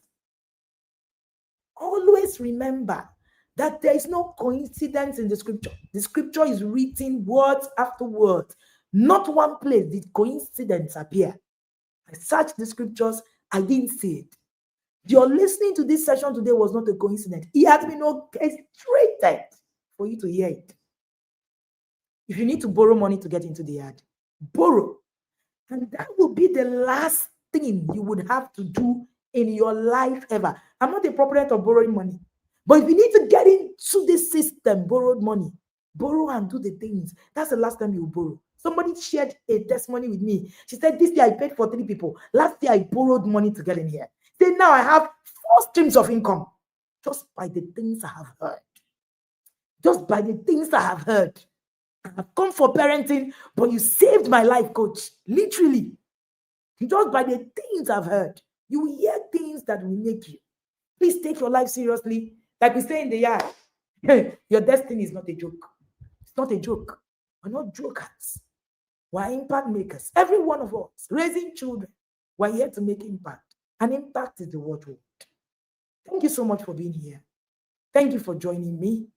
Always remember that there is no coincidence in the scripture. The scripture is written words after words. Not one place did coincidence appear. I searched the scriptures, I didn't see it. Your listening to this session today was not a coincidence. It has been orchestrated for you to hear it. If you need to borrow money to get into the yard, borrow. And that will be the last thing you would have to do in your life ever. I'm not a proponent of borrowing money. But if you need to get into this system, borrowed money, borrow and do the things. That's the last time you borrow. Somebody shared a testimony with me. She said, this year I paid for 3 people. Last year I borrowed money to get in here. Then now I have 4 streams of income. Just by the things I have heard. Just by the things I have heard. I've come for parenting, but you saved my life, coach. Literally. Just by the things I've heard. You will hear things that will make you. Please take your life seriously. Like we say in the yard, your destiny is not a joke. It's not a joke. We're not jokers. We're impact makers. Every one of us, raising children, we're here to make impact. And impact is the word. Thank you so much for being here. Thank you for joining me.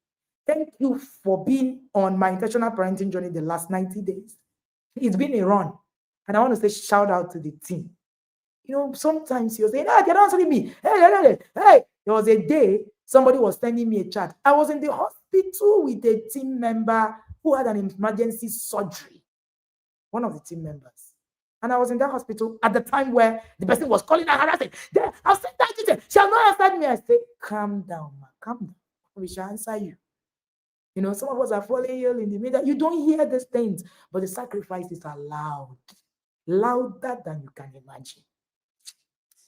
Thank you for being on my intentional parenting journey the last 90 days. It's been a run. And I want to say shout out to the team. Sometimes you're saying, they're not answering me. Hey. There was a day somebody was sending me a chat. I was in the hospital with a team member who had an emergency surgery. One of the team members. And I was in that hospital at the time where the person was calling and harassing. I'll send that detail. Shall not answer me. I said, calm down, man. Calm down. We shall answer you. Some of us are falling ill in the middle. You don't hear these things, but the sacrifices are loud. Louder than you can imagine.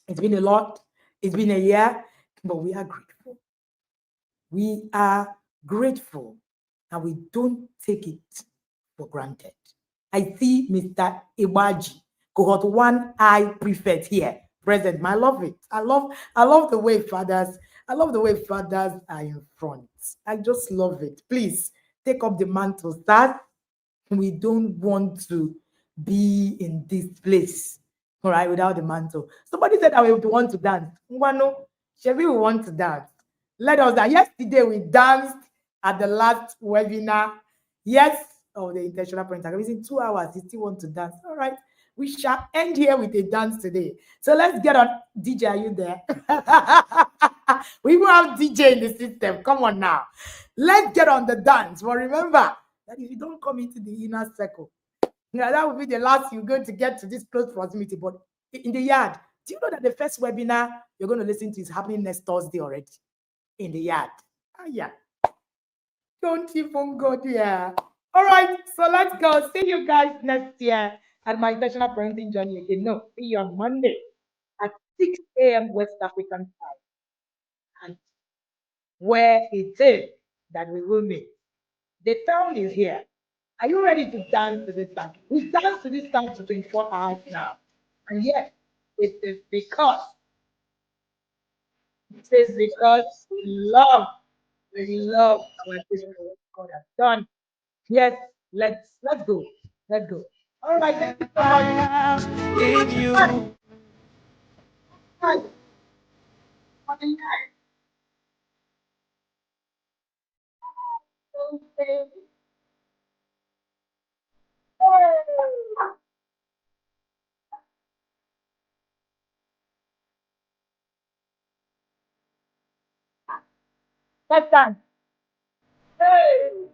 It's been a lot. It's been a year, but we are grateful. We are grateful. and we don't take it for granted. I see Mr. Iwaji, cohort 1I prefect here, present. I love it. I love the way fathers are in front. I just love it. Please take up the mantle, sir. We don't want to be in this place, all right, without the mantle. Somebody said I would want to dance. Ngwano, Chevy, we want to dance. Let us dance. Yesterday we danced at the last webinar. Yes, of the intentional parenting. Within 2 hours, you still want to dance. All right. We shall end here with a dance today. So let's get on. DJ, are you there? We will have DJ in the system. Come on now. Let's get on the dance. But remember that if you don't come into the inner circle, that will be the last you're going to get to this close proximity. But in the yard, do you know that the first webinar you're going to listen to is happening next Thursday already? In the yard. Yeah. Don't even go there. All right, so let's go. See you guys next year at my intentional parenting journey again. No, see you on Monday at 6 a.m. West African time. And where it is that we will meet. The town is here. Are you ready to dance to this song? We dance to this song for 24 hours now. And yes, it is because we love our people, what God has done. Yes, let's go. Let's go. All right, thank you so much. In you. Hi. That's done. Hey.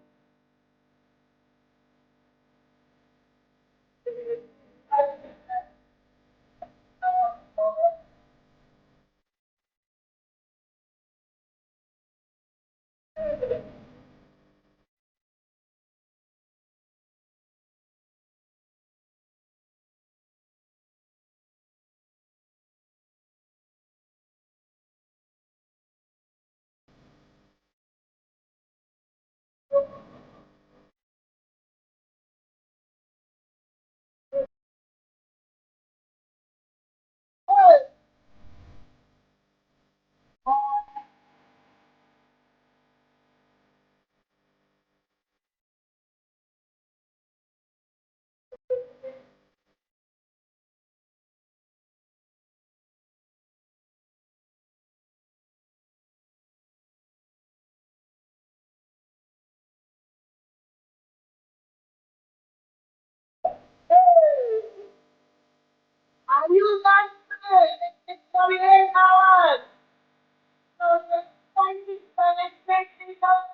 Are you not good? It's 48 hours. So the time is expecting some.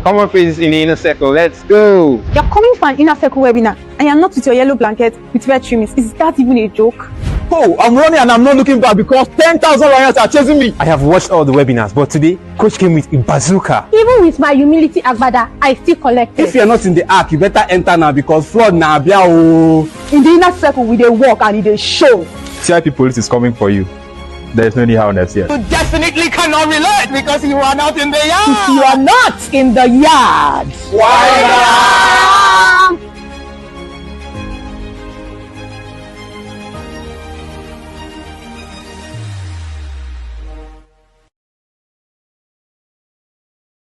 Common phrases in the inner circle. Let's go. You're coming for an inner circle webinar and you're not with your yellow blanket with red trimmings. Is that even a joke? Oh, I'm running and I'm not looking back because 10,000 lions are chasing me. I have watched all the webinars, but today, Coach came with a bazooka. Even with my humility agbada, I still collected. If you're not in the ark, you better enter now because flood na bia o. In the inner circle, we dey walk and they show. CIP police is coming for you. There is no need harness here. You definitely cannot relate because you are not in the yard. If you are not in the yard, why not?